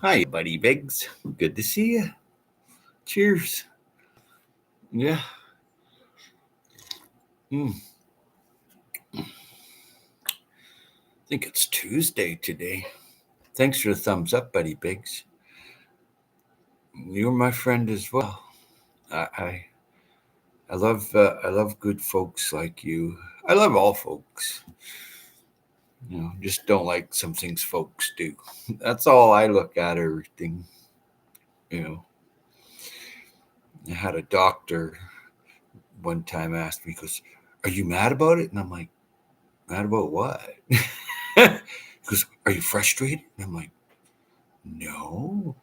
Hi, buddy Biggs. Good to see you. Cheers. Yeah. I think it's Tuesday today. Thanks for the thumbs up, buddy Biggs. You're my friend as well. I love good folks like you. I love all folks. Just don't like some things folks do. That's all I look at everything. You know, I had a doctor one time ask me, goes, "Are you mad about it?" And I'm like, "Mad about what?" He goes, "Are you frustrated?" And I'm like, "No."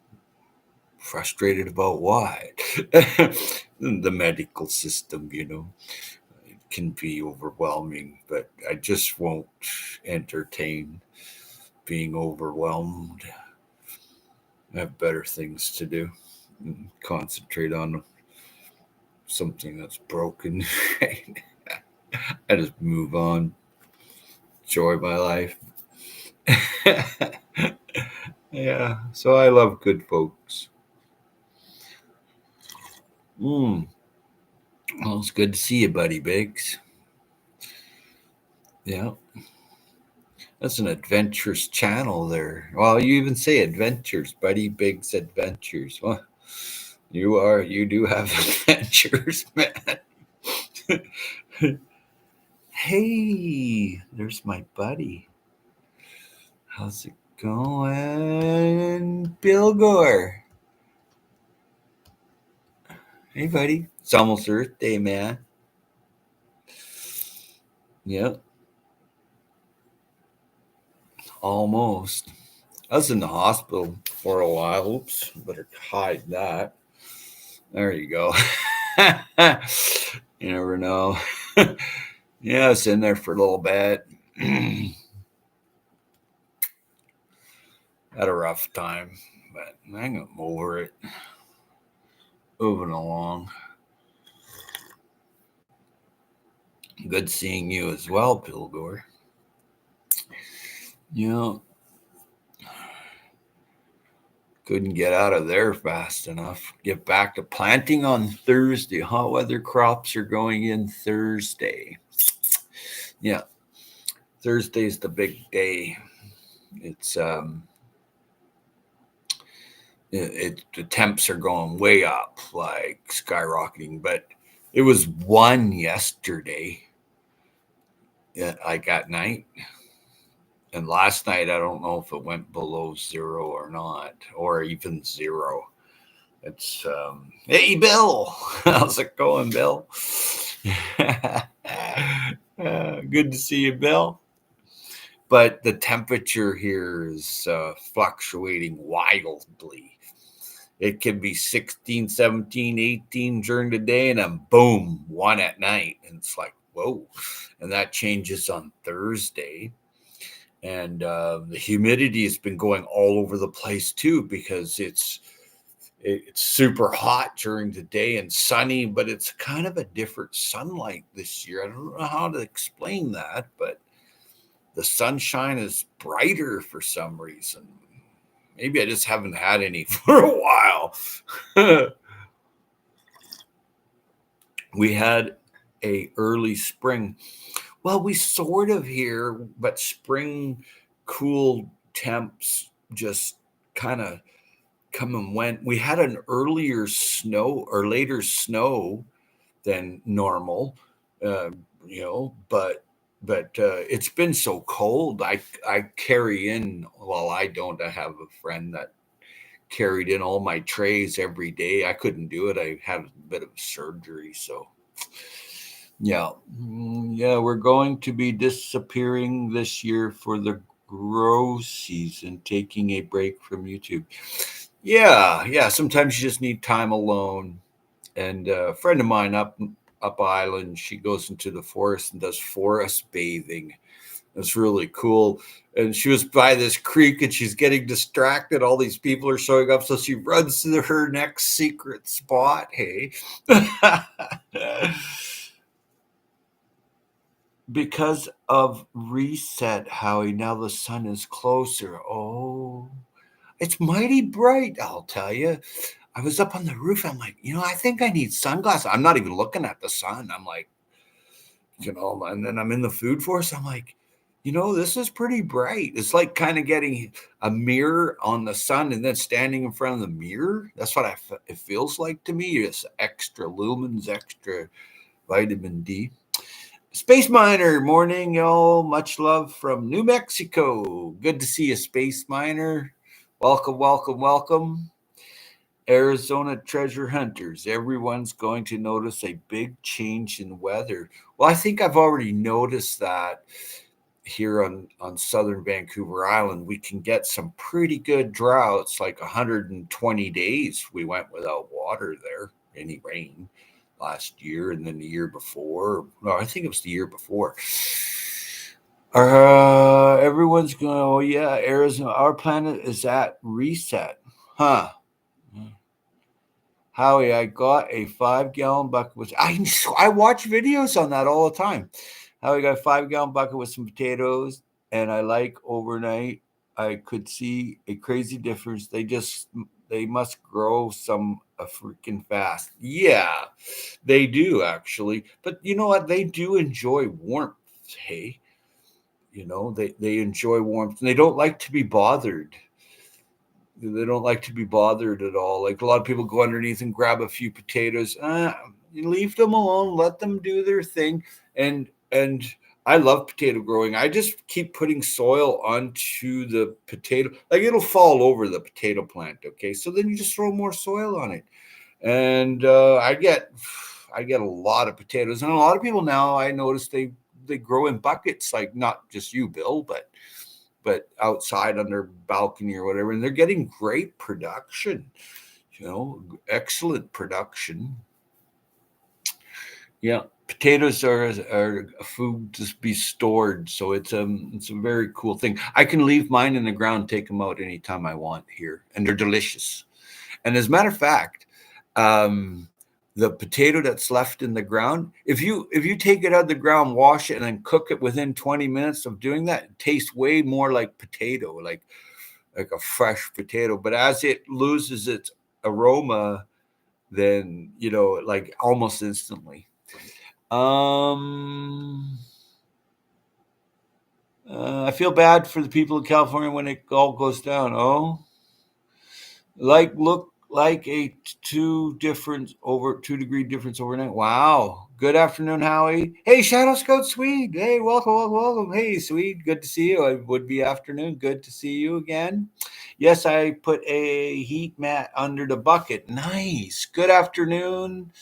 Frustrated about what? The medical system, it can be overwhelming, but I just won't entertain being overwhelmed. I have better things to do. Concentrate on something that's broken. I just move on, enjoy my life. Yeah, so I love good folks. Well, it's good to see you, buddy Biggs. Yeah, that's an adventurous channel there. Well, you even say adventures, buddy Biggs Adventures. Well, you do have adventures, man. Hey, there's my buddy. How's it going, Bill Gore? Hey, buddy. It's almost Earth Day, man. Yep, almost. I was in the hospital for a while. Oops, better hide that. There you go. You never know. Yeah, I was in there for a little bit. Had a rough time, but I'm over it. Moving along. Good seeing you as well, Pilgor. Yeah, couldn't get out of there fast enough. Get back to planting on Thursday. Hot weather crops are going in Thursday. Yeah, Thursday's the big day. It's the temps are going way up, like skyrocketing. But it was 1 yesterday, like at night, and last night I don't know if it went below zero or not, or even zero. It's hey Bill, how's it going, Bill? Good to see you, Bill. But the temperature here is fluctuating wildly. It can be 16, 17, 18 during the day, and then boom, 1 at night. And it's like, whoa. And that changes on Thursday. And the humidity has been going all over the place too, because it's super hot during the day and sunny, but it's kind of a different sunlight this year. I don't know how to explain that, but the sunshine is brighter for some reason. Maybe I just haven't had any for a while. We had a early spring. Well, we sort of here, but spring cool temps just kind of come and went. We had an earlier snow or later snow than normal, uh, but it's been so cold. I carry in. Well, I don't. I have a friend that carried in all my trays every day. I couldn't do it. I had a bit of surgery, so yeah, yeah. We're going to be disappearing this year for the grow season, taking a break from YouTube. Yeah. Sometimes you just need time alone. And a friend of mine up island, she goes into the forest and does forest bathing. It's really cool. And she was by this creek and she's getting distracted. All these people are showing up. So she runs to her next secret spot. Hey. Because of reset, Howie, now the sun is closer. Oh, It's mighty bright, I'll tell you. I was up on the roof. I'm like, I think I need sunglasses. I'm not even looking at the sun. I'm like, and then I'm in the food forest. I'm like, this is pretty bright. It's like kind of getting a mirror on the sun and then standing in front of the mirror. That's what it feels like to me. It's extra lumens, extra vitamin D. Space Miner, morning, y'all. Much love from New Mexico. Good to see you, Space Miner. Welcome, welcome, welcome. Arizona treasure hunters. Everyone's going to notice a big change in weather. Well, I think I've already noticed that here on southern Vancouver Island. We can get some pretty good droughts, like 120 days we went without water there, any rain last year, and then the year before. No, I think it was the year before. Everyone's going, oh yeah, Arizona, our planet is at reset. Huh. Howie, I got a 5-gallon bucket with I watch videos on that all the time. Howie got a 5-gallon bucket with some potatoes, and I like overnight. I could see a crazy difference. They must grow some freaking fast. Yeah, they do actually. But you know what? They do enjoy warmth. Hey, they enjoy warmth, and they don't like to be bothered. They don't like to be bothered at all. Like a lot of people go underneath and grab a few potatoes. You leave them alone. Let them do their thing. And I love potato growing. I just keep putting soil onto the potato. Like it'll fall over the potato plant. Okay, so then you just throw more soil on it, and I get a lot of potatoes. And a lot of people now I notice they grow in buckets. Like not just you, Bill, but outside on their balcony or whatever, and they're getting great production, excellent production. Yeah, potatoes are a food to be stored, so it's a very cool thing. I can leave mine in the ground, take them out anytime I want here, and they're delicious. And as a matter of fact, um, the potato that's left in the ground, if you take it out of the ground, wash it, and then cook it within 20 minutes of doing that, it tastes way more like potato, like a fresh potato. But as it loses its aroma, then like almost instantly. I feel bad for the people in California when it all goes down. Oh, look like a 2-degree difference overnight. Wow. Good afternoon, Howie. Hey, Shadow Scout Swede. Hey, welcome, welcome, welcome. Hey, Swede. Good to see you. It would be afternoon. Good to see you again. Yes, I put a heat mat under the bucket. Nice. Good afternoon,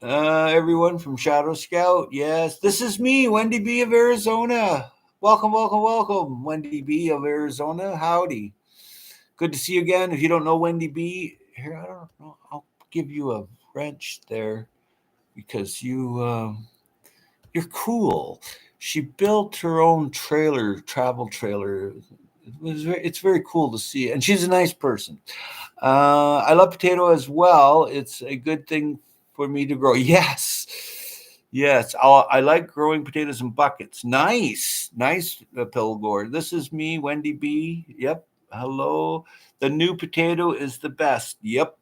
everyone from Shadow Scout. Yes, this is me, Wendy B of Arizona. Welcome, welcome, welcome, Wendy B of Arizona. Howdy. Good to see you again. If you don't know Wendy B, here I don't know. I'll give you a wrench there because you're cool. She built her own travel trailer. It's very cool to see, and she's a nice person. I love potato as well. It's a good thing for me to grow. Yes, yes. I like growing potatoes in buckets. Nice, nice, Pilgor. This is me, Wendy B. Yep. Hello. The new potato is the best. Yep.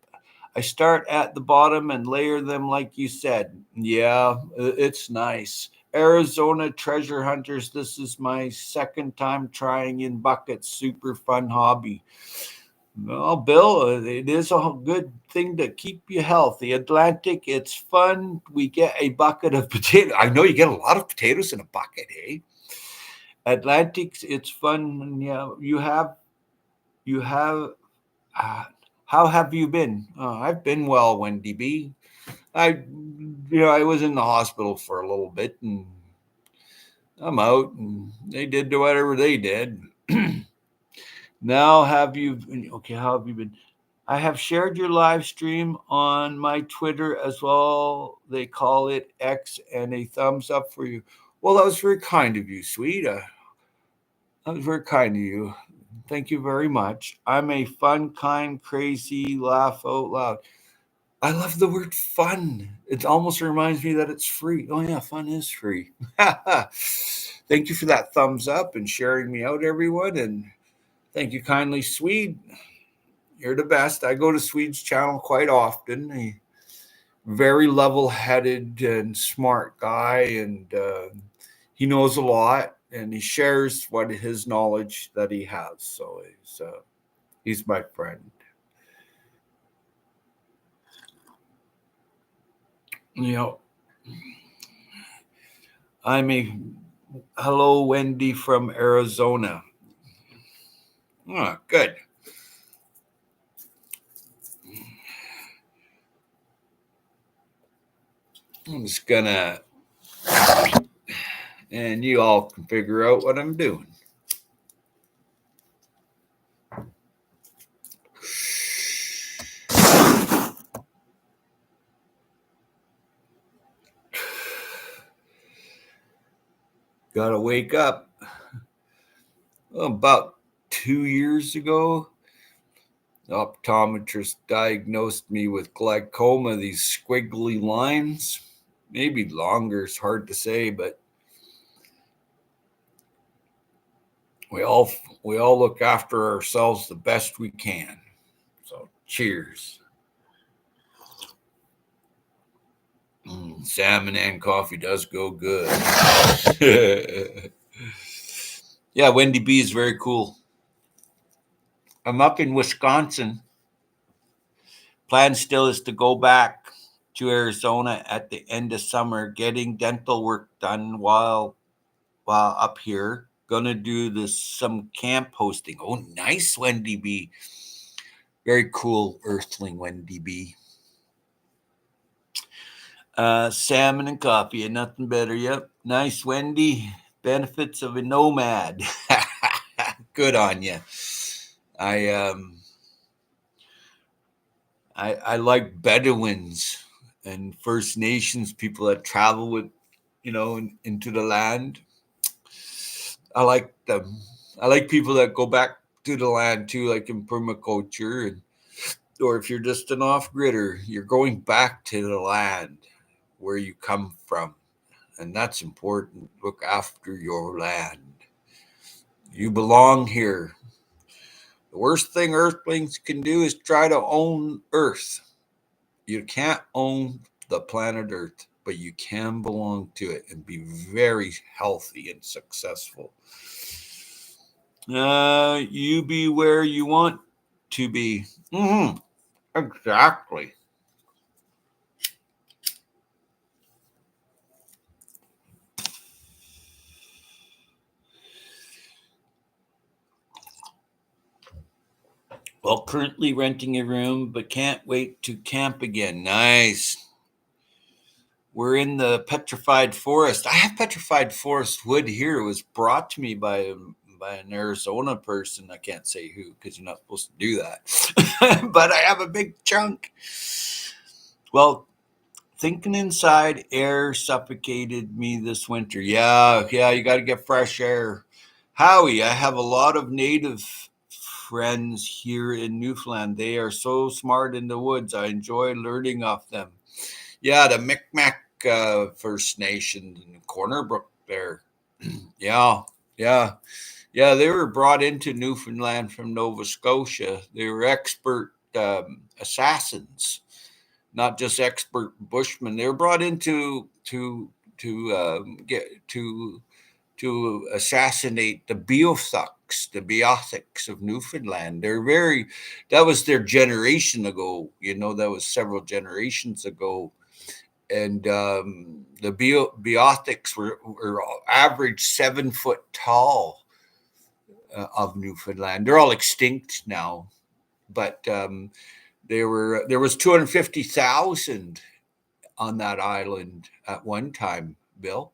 I start at the bottom and layer them like you said. Yeah, it's nice. Arizona treasure hunters. This is my second time trying in buckets. Super fun hobby. Well, Bill, it is a good thing to keep you healthy. Atlantic, it's fun. We get a bucket of potatoes. I know you get a lot of potatoes in a bucket, eh? Atlantic, it's fun. Yeah, you have. Uh, how have you been? I've been well, Wendy B. I was in the hospital for a little bit, and I'm out, and they did whatever they did. Now, okay? How have you been? I have shared your live stream on my Twitter as well. They call it X, and a thumbs up for you. Well, that was very kind of you, sweet. That was very kind of you. Thank you very much. I'm a fun, kind, crazy, laugh out loud. I love the word fun. It almost reminds me that it's free. Oh, yeah, fun is free. Thank you for that thumbs up and sharing me out, everyone. And Thank you kindly, Swede. You're the best. I go to Swede's channel quite often. Very level-headed and smart guy, and he knows a lot, and he shares what his knowledge that he has. So he's my friend. You know, I'm a hello, Wendy from Arizona. Oh, good. I'm just gonna, and you all can figure out what I'm doing. Gotta wake up. Well, about 2 years ago, the optometrist diagnosed me with glaucoma, these squiggly lines. Maybe longer, it's hard to say, but we all we all look after ourselves the best we can. So cheers. Salmon and coffee does go good. Yeah, Wendy B is very cool. I'm up in Wisconsin. Plan still is to go back to Arizona at the end of summer, getting dental work done while up here. Gonna do this some camp hosting. Oh, nice, Wendy B. Very cool, Earthling Wendy B. Salmon and coffee and nothing better. Yep, nice, Wendy. Benefits of a nomad. Good on you. I I like Bedouins and First Nations people that travel with, into the land. I like them. I like people that go back to the land too, like in permaculture, or if you're just an off gridder, you're going back to the land where you come from, and that's important. Look after your land. You belong here. The worst thing Earthlings can do is try to own Earth. You can't own the planet Earth, but you can belong to it and be very healthy and successful. You be where you want to be. Mm-hmm. Exactly. Well, currently renting a room, but can't wait to camp again. Nice. We're in the petrified forest. I have petrified forest wood here. It was brought to me by an Arizona person. I can't say who because you're not supposed to do that. But I have a big chunk. Well, thinking inside, air suffocated me this winter. Yeah, you got to get fresh air. Howie, I have a lot of native friends here in Newfoundland. They are so smart in the woods. I enjoy learning off them. Yeah, the Micmac First Nation in Corner Brook there. Yeah, yeah, yeah. They were brought into Newfoundland from Nova Scotia. They were expert assassins, not just expert bushmen. They were brought into get to assassinate the Beothics of Newfoundland. They're very that was their generation ago. That was several generations ago, and the Beothics were average 7 foot tall of Newfoundland. They're all extinct now, but there was 250,000 on that island at one time, Bill,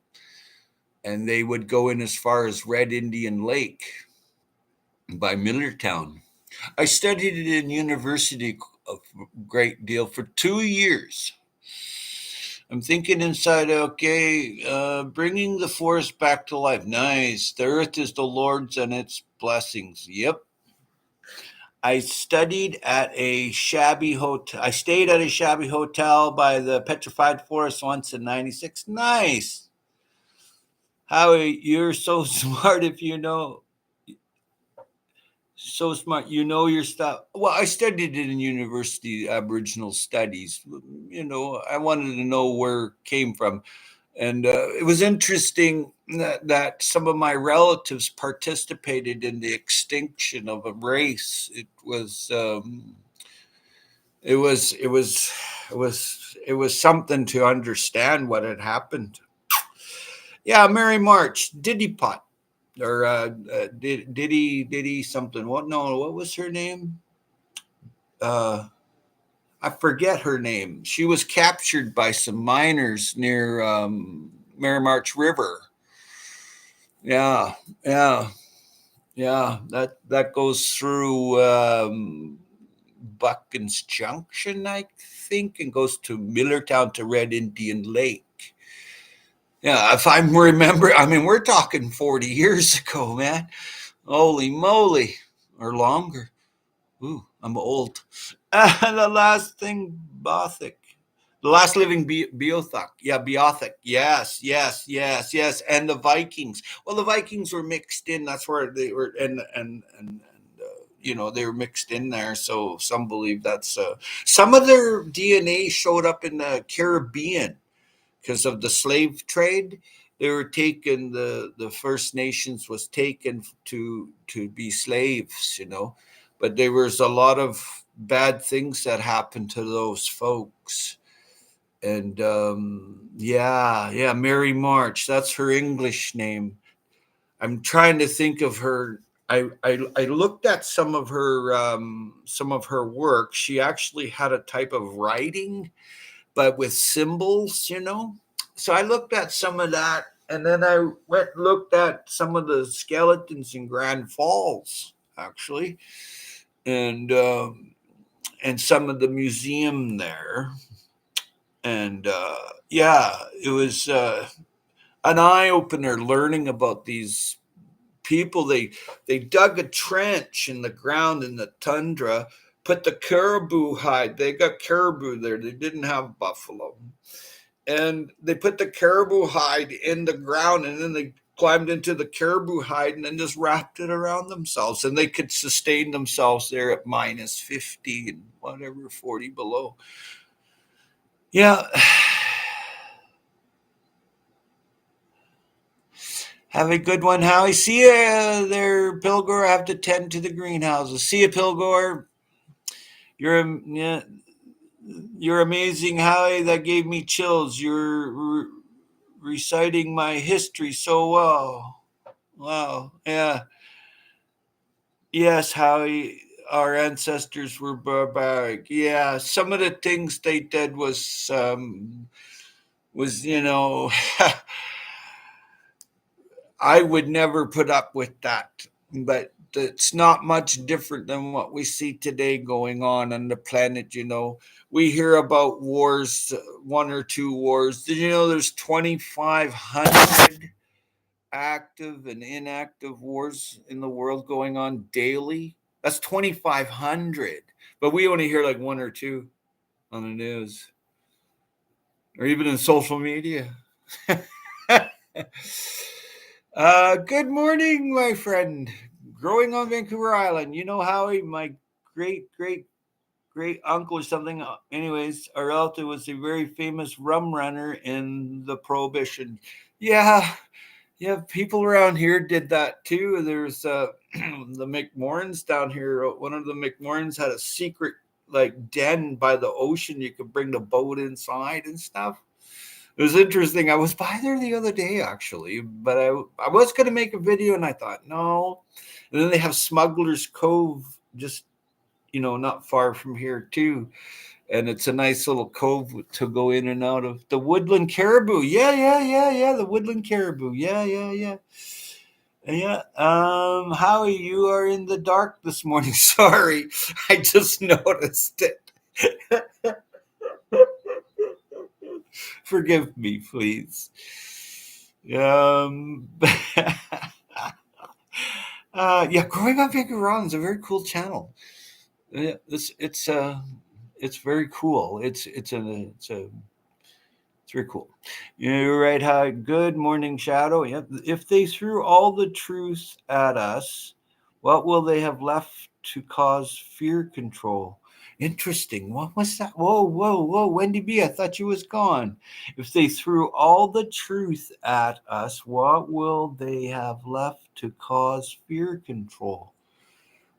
and they would go in as far as Red Indian Lake by Millertown. I studied it in university a great deal for 2 years. I'm thinking inside, okay, bringing the forest back to life. Nice. The earth is the Lord's and its blessings. Yep. I studied at a shabby hotel. I stayed at a shabby hotel by the petrified forest once in '96. Nice. Howie, you're so smart if you know. so smart. You know your stuff. Well, I studied it in university, Aboriginal studies. I wanted to know where it came from. And it was interesting that some of my relatives participated in the extinction of a race. It was something to understand what had happened. Yeah, Mary March, Diddy Pot, or Diddy something. What? No, what was her name? Uh, I forget her name. She was captured by some miners near Mary March River. Yeah, yeah, yeah. That goes through Buckins Junction, I think, and goes to Millertown to Red Indian Lake. Yeah, if I remember, I mean, we're talking 40 years ago, man. Holy moly, or longer. Ooh, I'm old. The last thing, Bothic. The last living Beothic. Yeah, Beothic. Yes, yes, yes, yes. And the Vikings. Well, the Vikings were mixed in. That's where they were, they were mixed in there. So some believe that's some of their DNA showed up in the Caribbean because of the slave trade. They were taken. The First Nations was taken to be slaves. But there was a lot of bad things that happened to those folks. And yeah, Mary March. That's her English name. I'm trying to think of her. I looked at some of her work. She actually had a type of writing, but with symbols. So I looked at some of that, and then I went and looked at some of the skeletons in Grand Falls, actually, and some of the museum there. And yeah, it was an eye opener learning about these people. They dug a trench in the ground in the tundra, put the caribou hide. They got caribou there. They didn't have buffalo, and they put the caribou hide in the ground, and then they climbed into the caribou hide and then just wrapped it around themselves, and they could sustain themselves there at minus 50 and whatever 40 below. Yeah. Have a good one, Howie. See you there, Pilgor. I have to tend to the greenhouses. See you, Pilgor. Yeah, you're amazing, Howie. That gave me chills. You're reciting my history so well. Wow. Yeah. Yes, Howie. Our ancestors were barbaric. Yeah. Some of the things they did was. I would never put up with that. But it's not much different than what we see today going on the planet. We hear about wars, one or two wars. Did you know there's 2,500 active and inactive wars in the world going on daily? That's 2,500. But we only hear like one or two on the news or even in social media. Good morning, my friend. Growing on Vancouver Island. You know, Howie, my great, great, great uncle or something. Anyways, our relative was a very famous rum runner in the Prohibition. Yeah, yeah, people around here did that too. There's the McMorrins down here. One of the McMorrins had a secret like den by the ocean. You could bring the boat inside and stuff. It was interesting. I was by there the other day, actually, but I was going to make a video, and I thought, no. And then they have Smuggler's Cove, just, not far from here, too. And it's a nice little cove to go in and out of. The woodland caribou. Yeah, yeah, yeah, yeah. The woodland caribou. Yeah, yeah, yeah. Yeah. Howie, you are in the dark this morning. Sorry. I just noticed it. Forgive me, please. Um, yeah, growing up Vancouver Island is a very cool channel. Yeah, it's very cool. It's very cool. You're right, Good morning, Shadow. Yep. If they threw all the truth at us, What will they have left to cause fear control? Interesting. What was that? Whoa, whoa, whoa. Wendy B, I thought you was gone. If they threw all the truth at us, what will they have left to cause fear control?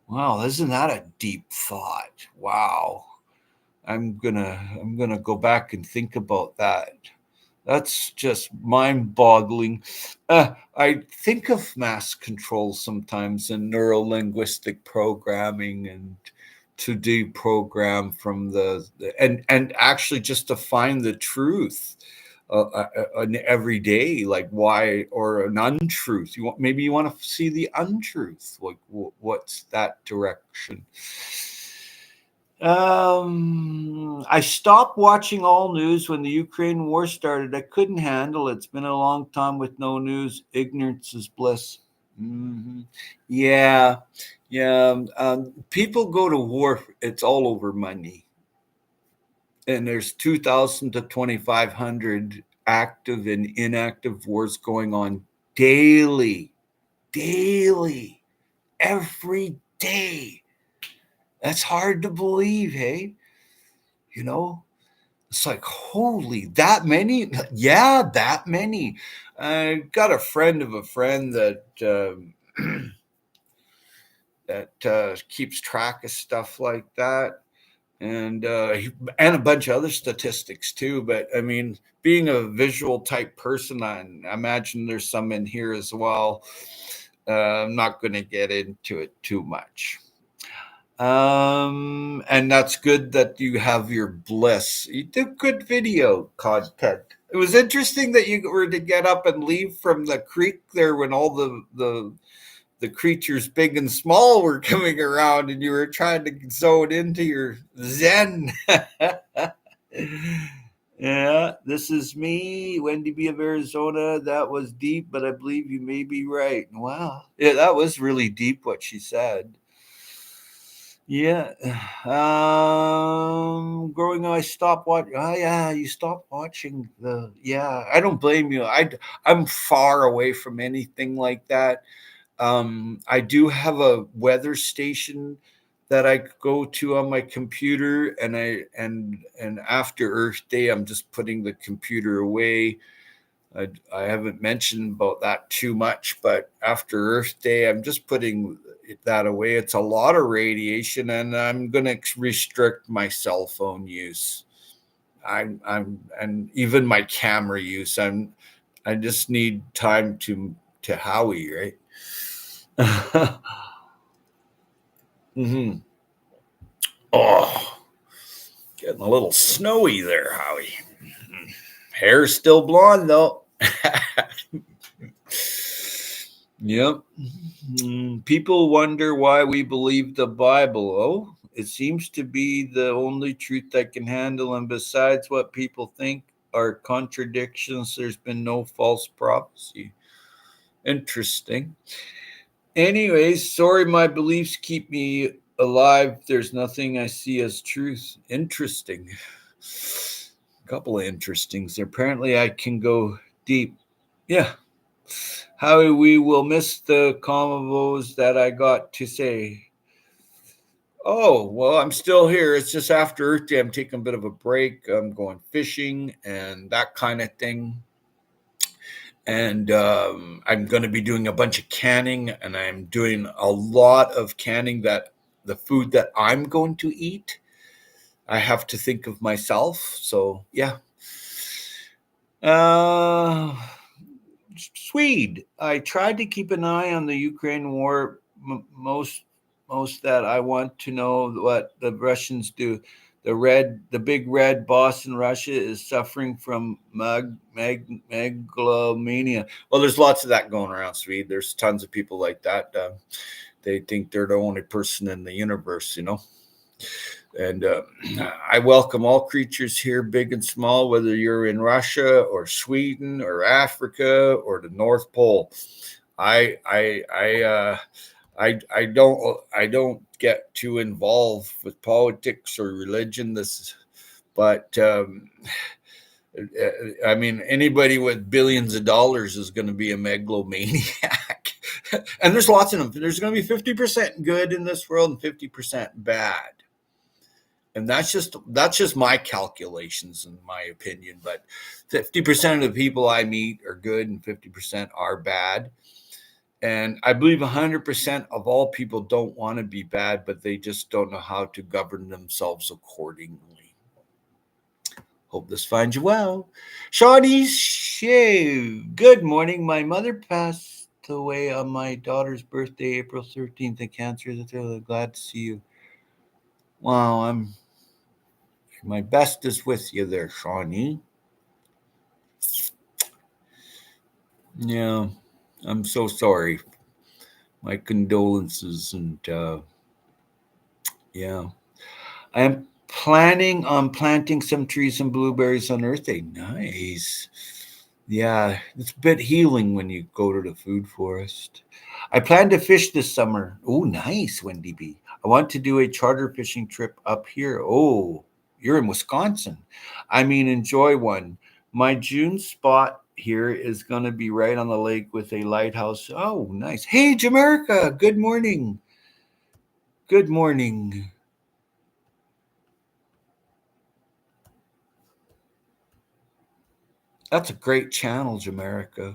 Wow, isn't that a deep thought? Wow. I'm gonna go back and think about that. That's just mind-boggling. I think of mass control sometimes in neurolinguistic programming and to deprogram from and actually just to find the truth every day, like why or an untruth. Maybe you want to see the untruth. Like what's that direction? I stopped watching all news when the Ukraine war started. I couldn't handle it. It's been a long time with no news. Ignorance is bliss. Hmm. Yeah, yeah. People go to war. It's all over money, and there's 2,000 to 2,500 active and inactive wars going on daily, daily, every day. That's hard to believe, hey? You know, it's like, holy, that many? Yeah, that many. I got a friend of a friend that keeps track of stuff like that, and a bunch of other statistics too. But I mean, being a visual type person, I imagine there's some in here as well. I'm not going to get into it too much. And that's good that you have your bliss. You did good video content. It was interesting that you were to get up and leave from the creek there when all the creatures big and small were coming around and you were trying to zone into your zen. Yeah, this is me, Wendy B of Arizona. That was deep, but I believe you may be right. Wow. Yeah, that was really deep what she said. Yeah. Growing up, I stopped watching. Oh, yeah, you stopped watching the. Yeah, I don't blame you. I'm far away from anything like that. I do have a weather station that I go to on my computer, and after Earth Day, I'm just putting the computer away. I haven't mentioned about that too much, but after Earth Day, I'm just putting that away. It's a lot of radiation, and I'm going to restrict my cell phone use. And even my camera use. I just need time to Howie, right? Mm-hmm. Oh, getting a little snowy there, Howie. Hair's still blonde though. Yep. People wonder why we believe the Bible. Oh, it seems to be the only truth that can handle, and besides what people think are contradictions, there's been no false prophecy. Interesting. Anyways, sorry, my beliefs keep me alive. There's nothing I see as truth. Interesting. A couple of interestings. Apparently, I can go deep. Yeah. How we will miss the combos that I got to say. Oh, well, I'm still here. It's just after Earth Day. I'm taking a bit of a break. I'm going fishing and that kind of thing. And I'm going to be doing a bunch of canning, and I'm doing a lot of canning that the food that I'm going to eat. I have to think of myself. So, yeah. Uh, Swede. I tried to keep an eye on the Ukraine war. Most that I want to know what the Russians do. The big red boss in Russia is suffering from megalomania. Well, there's lots of that going around, Swede. There's tons of people like that. They think they're the only person in the universe, you know. And I welcome all creatures here, big and small, whether you're in Russia or Sweden or Africa or the North Pole. I I I I don't get too involved with politics or religion. But I mean, anybody with billions of dollars is going to be a megalomaniac. And there's lots of them. There's going to be 50% good in this world and 50% bad. And that's just my calculations and my opinion. But 50% of the people I meet are good and 50% are bad. And I believe 100% of all people don't want to be bad, but they just don't know how to govern themselves accordingly. Hope this finds you well. Shawnee's Shave. Good morning. My mother passed away on my daughter's birthday, April 13th, of cancer. Glad to see you. Wow, my best is with you there, Shawnee. Yeah, I'm so sorry. My condolences. And yeah, I am planning on planting some trees and blueberries on Earth Day. Nice. Yeah, it's a bit healing when you go to the food forest. I plan to fish this summer. Oh, nice, Wendy B. I want to do a charter fishing trip up here. Oh, you're in Wisconsin. I mean, enjoy one. My June spot here is going to be right on the lake with a lighthouse. Oh, nice. Hey, Jamaica. Good morning. Good morning. That's a great channel, Jamaica.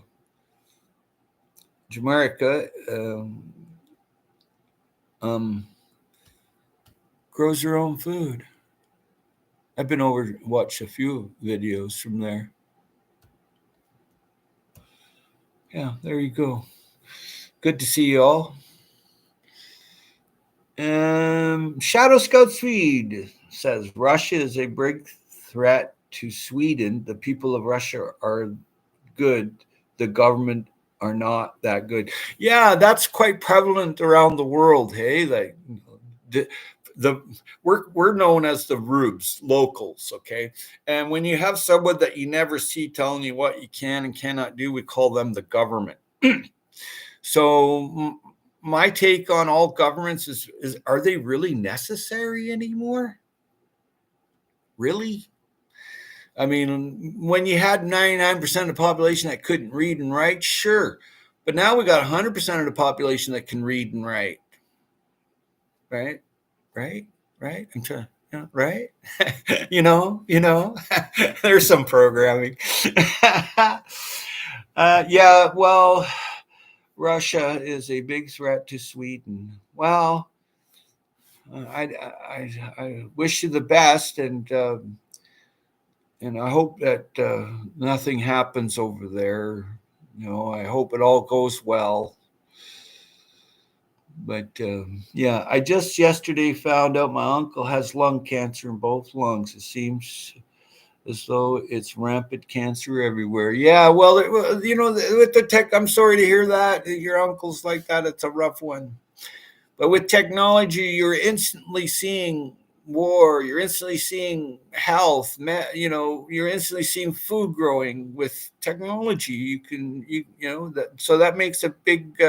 Jamaica grows her own food. I've been over to watch a few videos from there. Yeah, there you go. Good to see you all. Shadow Scout Swede says Russia is a big threat to Sweden. The people of Russia are good. The government are not that good. Yeah, that's quite prevalent around the world. Hey, like the we're known as the rubes, locals. Okay, and when you have someone that you never see telling you what you can and cannot do, we call them the government. So my take on all governments is are they really necessary anymore? Really? I mean, when you had 99% of the population that couldn't read and write, sure. But now we got 100% of the population that can read and write. Right? Right? Right? I'm trying, right? There's some programming. Yeah, well, Russia is a big threat to Sweden. Well, I wish you the best, and I hope that nothing happens over there. I hope it all goes well. But yeah, I just yesterday found out my uncle has lung cancer in both lungs. It seems as though it's rampant cancer everywhere. Yeah, well, with the tech, I'm sorry to hear that. Your uncle's like that. It's a rough one. But with technology, you're instantly seeing war. You're instantly seeing health. You're instantly seeing food growing with technology. So that makes a big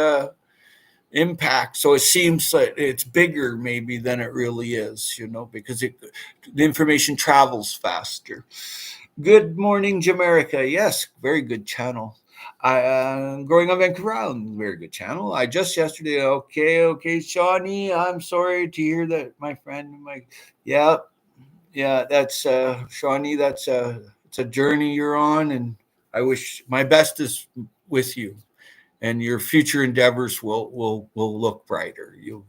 impact. So it seems that it's bigger maybe than it really is. Because the information travels faster. Good morning, Jamaica. Yes, very good channel. Growing up in Crown, very good channel. I just yesterday. Okay, Shawnee. I'm sorry to hear that, my friend. Yeah, That's Shawnee. It's a journey you're on, and I wish my best is with you, and your future endeavors will look brighter. You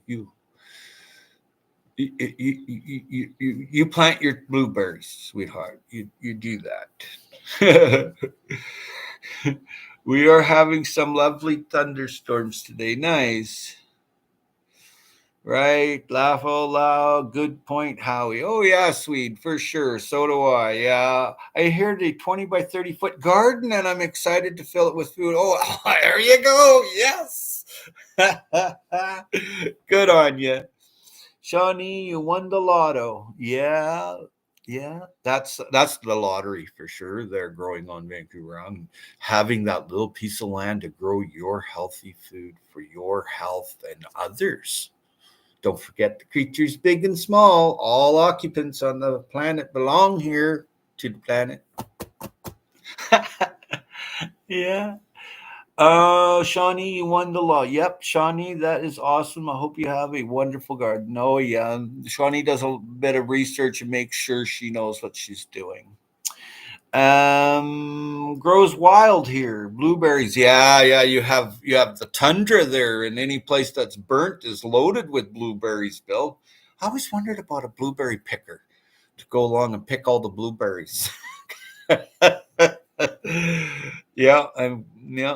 plant your blueberries, sweetheart. You do that. We are having some lovely thunderstorms today. Nice. Right. Laugh out loud. Good point, Howie. Oh, yeah, Swede, for sure. So do I. Yeah. I heard a 20 by 30-foot garden, and I'm excited to fill it with food. Oh, there you go. Yes. Good on you. Shawnee, you won the lotto. Yeah. Yeah, that's the lottery for sure. They're growing on Vancouver Island, having that little piece of land to grow your healthy food for your health and others. Don't forget the creatures big and small. All occupants on the planet belong here to the planet. Yeah. Shawnee, you won the law. Yep, Shawnee, that is awesome. I hope you have a wonderful garden. Oh, yeah. Shawnee does a bit of research and makes sure she knows what she's doing. Grows wild here. Blueberries. Yeah, yeah. You have the tundra there, and any place that's burnt is loaded with blueberries, Bill. I always wondered about a blueberry picker to go along and pick all the blueberries. Yeah,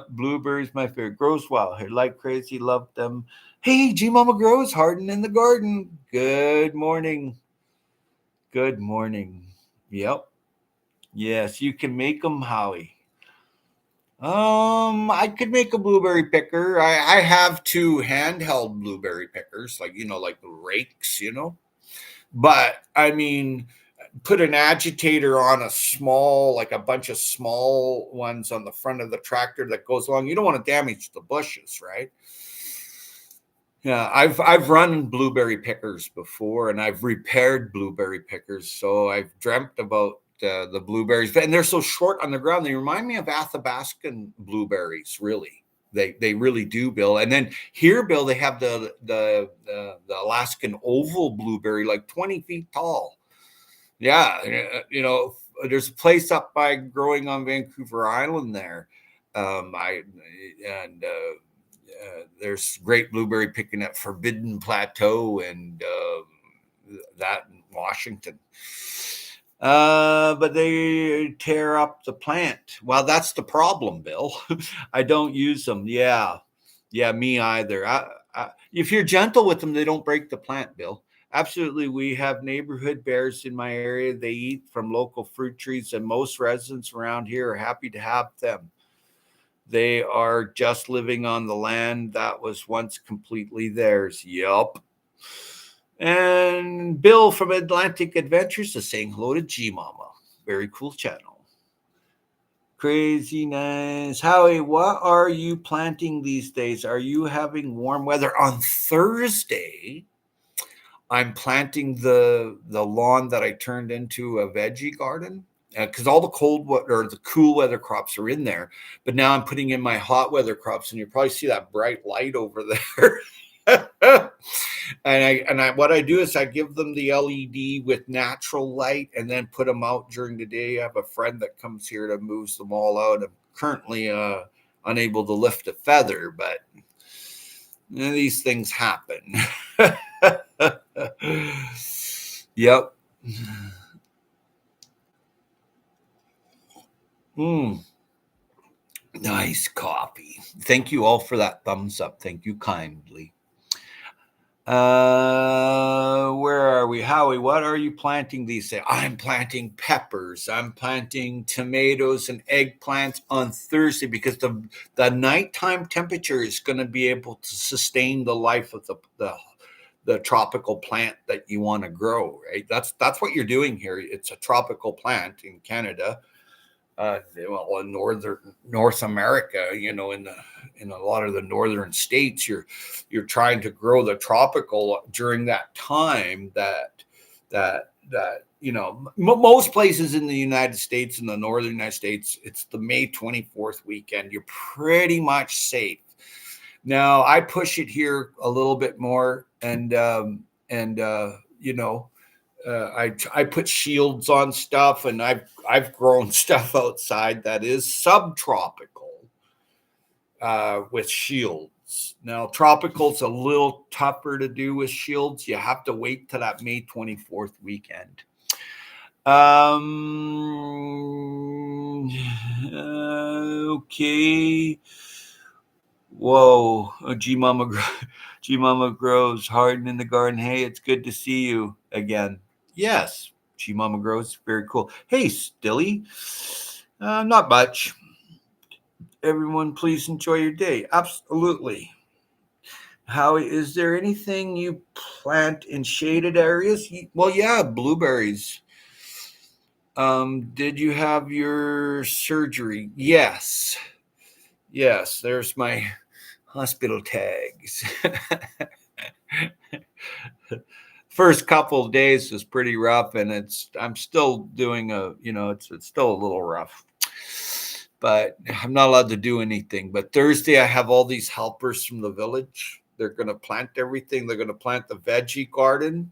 blueberries my favorite. Grows wild here like crazy. Love them. Hey, G Mama grows harden in the garden. Good morning. Good morning. Yep. Yes, you can make them, Howie. I could make a blueberry picker. I have two handheld blueberry pickers, like like the rakes, But I mean, put an agitator on a small, like a bunch of small ones on the front of the tractor that goes along. You don't want to damage the bushes, right? Yeah, I've run blueberry pickers before, and I've repaired blueberry pickers. So I've dreamt about the blueberries, and they're so short on the ground. They remind me of Athabascan blueberries. Really, they really do, Bill. And then here, Bill, they have the Alaskan oval blueberry, like 20 feet tall. Yeah, there's a place up by growing on Vancouver Island there. I and There's great blueberry picking at Forbidden Plateau and that in Washington. But they tear up the plant. Well, that's the problem, Bill. I don't use them. Yeah, me either. If you're gentle with them, they don't break the plant, Bill. Absolutely. We have neighborhood bears in my area. They eat from local fruit trees, and most residents around here are happy to have them. They are just living on the land that was once completely theirs. Yup. And Bill from Atlantic Adventures is saying hello to G Mama. Very cool channel. Crazy nice. Howie, what are you planting these days? Are you having warm weather? On Thursday, I'm planting the lawn that I turned into a veggie garden because all the the cool weather crops are in there. But now I'm putting in my hot weather crops, and you probably see that bright light over there. What I do is I give them the LED with natural light, and then put them out during the day. I have a friend that comes here that moves them all out. I'm currently unable to lift a feather, but these things happen. Yep. Mm, nice coffee. Thank you all for that thumbs up. Thank you kindly. Where are we? Howie, what are you planting these days? I'm planting peppers. I'm planting tomatoes and eggplants on Thursday because the nighttime temperature is going to be able to sustain the life of the tropical plant that you want to grow, right? That's what you're doing here. It's a tropical plant in Canada, well, in North America, in a lot of the northern states, you're trying to grow the tropical during that time that most places in the United States, in the northern United States, it's the May 24th weekend. You're pretty much safe. Now I push it here a little bit more, and I put shields on stuff, and I've grown stuff outside that is subtropical with shields. Now tropical's a little tougher to do with shields. You have to wait till that May 24th weekend. Okay. Whoa, G Mama, G Mama grows harden in the garden. Hey, it's good to see you again. Yes, G Mama grows. Very cool. Hey, Stilly. Not much. Everyone, please enjoy your day. Absolutely. Howie, is there anything you plant in shaded areas? Well, yeah, blueberries. Did you have your surgery? Yes. Yes, there's my hospital tags. First couple of days was pretty rough, and I'm still doing it's still a little rough. but I'm not allowed to do anything. But Thursday, I have all these helpers from the village. They're going to plant everything. They're going to plant the veggie garden,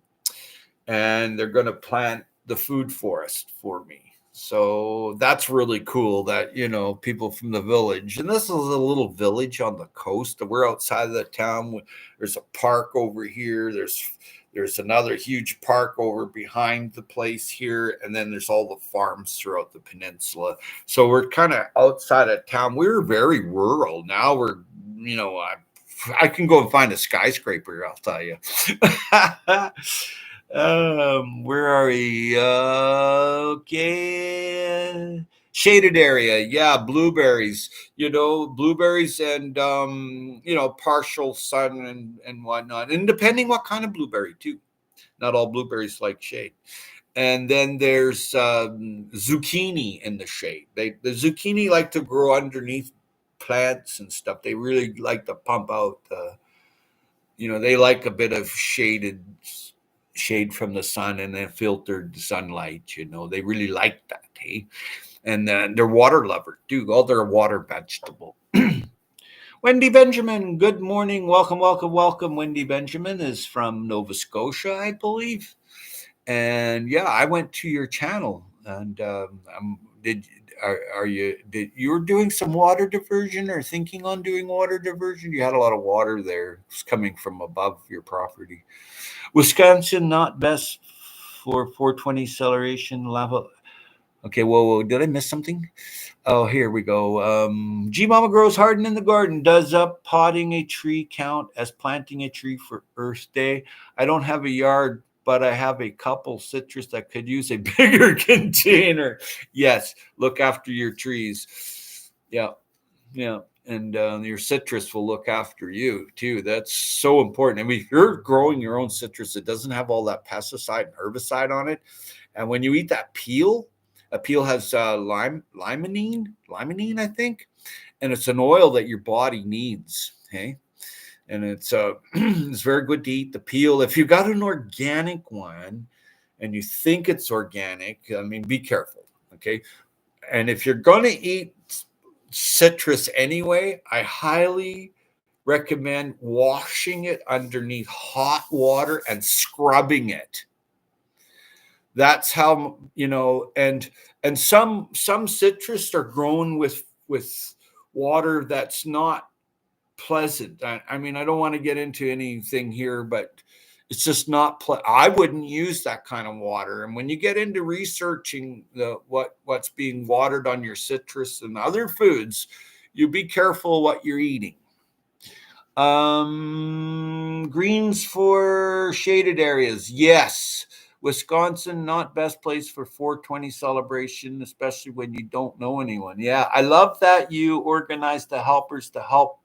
and they're going to plant the food forest for me. So that's really cool that, people from the village, and this is a little village on the coast. We're outside of the town. There's a park over here. There's another huge park over behind the place here, and then there's all the farms throughout the peninsula. So we're kind of outside of town. We were very rural. Now we're, I can go and find a skyscraper, I'll tell you. Where are we? Okay. Shaded area. Yeah, blueberries. Blueberries and partial sun and whatnot. And depending what kind of blueberry too. Not all blueberries like shade. And then there's zucchini in the shade. The zucchini like to grow underneath plants and stuff. They really like to pump out they like a bit of shade from the sun and then filtered sunlight. They really like that. Hey, and they're water lover too. All they're a water vegetable. Wendy Benjamin, good morning. Welcome, welcome, welcome. Wendy Benjamin is from Nova Scotia, I believe. And yeah, I went to your channel, and you're doing some water diversion or thinking on doing water diversion? You had a lot of water there. It's coming from above your property. Wisconsin, not best for 420 acceleration level. Okay, whoa, did I miss something? Oh, here we go. G Mama grows harden in the garden. Does up potting a tree count as planting a tree for Earth Day? I don't have a yard, but I have a couple citrus that could use a bigger container. Yes, look after your trees. Yeah. And your citrus will look after you too. That's so important. I mean, if you're growing your own citrus, it doesn't have all that pesticide and herbicide on it. And when you eat that peel, a peel has limonene, I think, and it's an oil that your body needs. Okay, and it's it's very good to eat the peel. If you got an organic one, and you think it's organic, I mean, be careful. Okay, and if you're going to eat citrus anyway, I highly recommend washing it underneath hot water and scrubbing it. That's how, and some citrus are grown with water that's not pleasant. I mean, I don't want to get into anything here, but it's just not I wouldn't use that kind of water. And when you get into researching what's being watered on your citrus and other foods, you be careful what you're eating. Greens for shaded areas. Yes. Wisconsin, not best place for 420 celebration, especially when you don't know anyone. Yeah, I love that you organized the helpers to help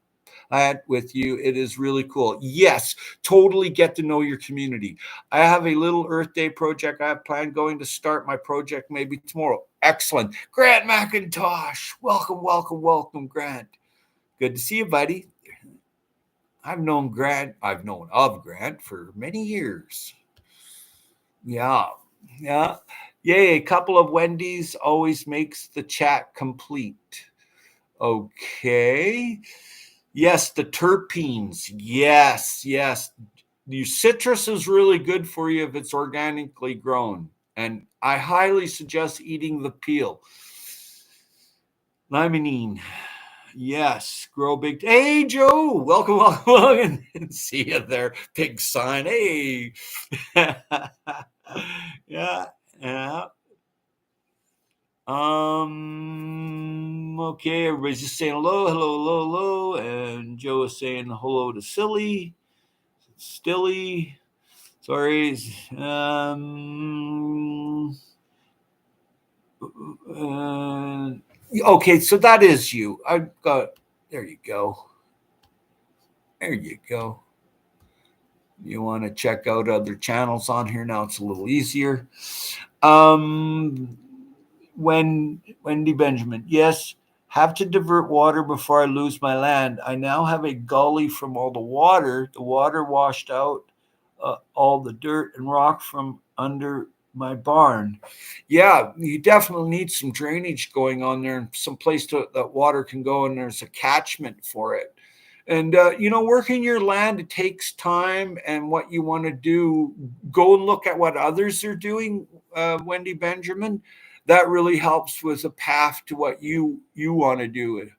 with you. It is really cool. Yes, totally get to know your community. I have a little Earth Day project I have planned going to start my project maybe tomorrow. Excellent. Grant McIntosh. Welcome, welcome, welcome, Grant. Good to see you, buddy. I've known of Grant for many years. Yeah. Yay, a couple of Wendy's always makes the chat complete. Okay. Yes, the terpenes. Yes. Your citrus is really good for you if it's organically grown. And I highly suggest eating the peel. Limonene. Yes, grow big. Hey, Joe, welcome, and see you there. Big sign. Hey, yeah. Okay, everybody's just saying hello, and Joe is saying hello to Stilly. Sorry. Okay, so that is you. I've got. There you go. You want to check out other channels on here now? It's a little easier. Wendy Benjamin. Yes, have to divert water before I lose my land. I now have a gully from all the water. The water washed out all the dirt and rock from under my barn. Yeah, you definitely need some drainage going on there, and some place that water can go, and there's a catchment for it. And working your land, it takes time. And what you want to do, go and look at what others are doing, Wendy Benjamin. That really helps with a path to what you want to do.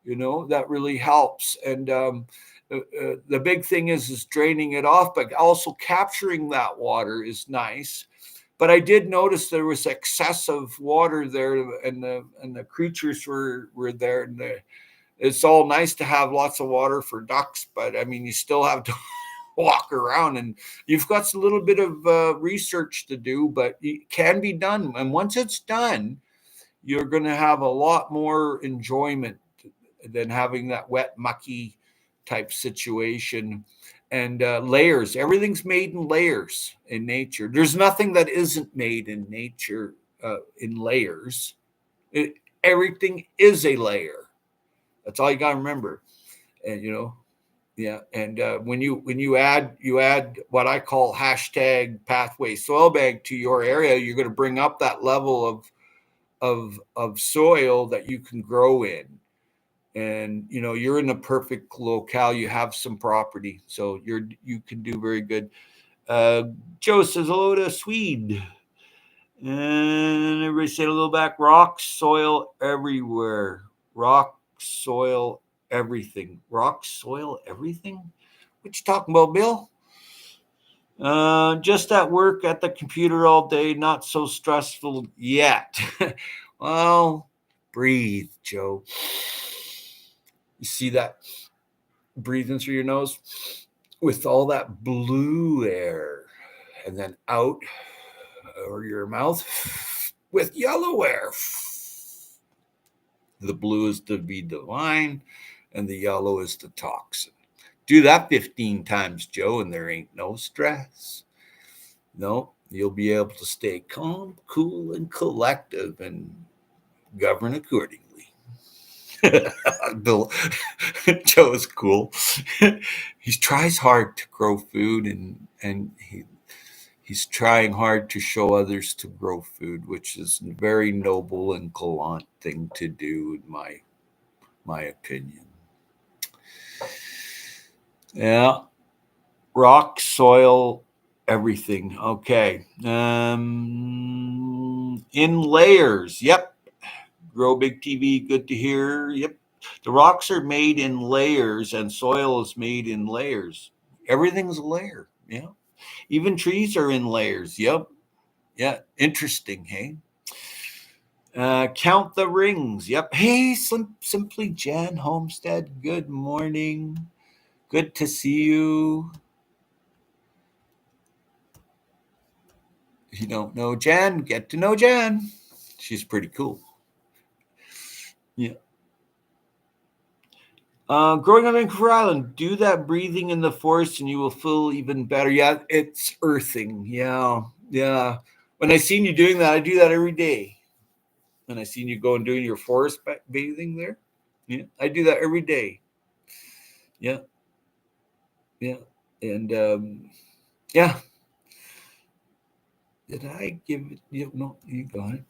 That really helps. And the big thing is draining it off, but also capturing that water is nice. But I did notice there was excessive water there, and the creatures were there, and it's all nice to have lots of water for ducks, but I mean, you still have to walk around, and you've got a little bit of research to do, but it can be done. And once it's done, you're going to have a lot more enjoyment than having that wet, mucky type situation. And layers, everything's made in layers in nature. There's nothing that isn't made in nature in layers. Everything is a layer. That's all you got to remember. And yeah. And when you add what I call hashtag pathway soil bag to your area, you're going to bring up that level of soil that you can grow in. And you're in a perfect locale. You have some property, so you can do very good. Joe says hello to Swede. And everybody say a little back. Rock, soil everywhere. Rock, soil, everything. Rock, soil, everything? What you talking about, Bill? Just at work at the computer all day. Not so stressful yet. Well, breathe, Joe. You see that? Breathing through your nose with all that blue air, and then out or your mouth with yellow air. The blue is to be divine, and the yellow is the toxin. Do that 15 times, Joe, and there ain't no stress. No, you'll be able to stay calm, cool, and collective and govern accordingly. Bill, Joe is cool. He tries hard to grow food, and he's trying hard to show others to grow food, which is a very noble and gallant thing to do, in my opinion. Yeah, rock, soil, everything. Okay. In layers. Yep. Grow Big TV. Good to hear. Yep. The rocks are made in layers, and soil is made in layers. Everything's a layer. Yeah. Even trees are in layers. Yep. Yeah. Interesting. Hey. Count the rings. Yep. Hey, Simply Jan Homestead. Good morning. Good to see you. If you don't know Jan, get to know Jan. She's pretty cool. Yeah. Growing up in Vancouver Island, do that breathing in the forest and you will feel even better. Yeah, it's earthing. Yeah, yeah. When I seen you doing that, I do that every day. When I seen you go and doing your forest bathing there, yeah, I do that every day. Yeah, yeah, and yeah. Did I give it? Yeah, no, you got it.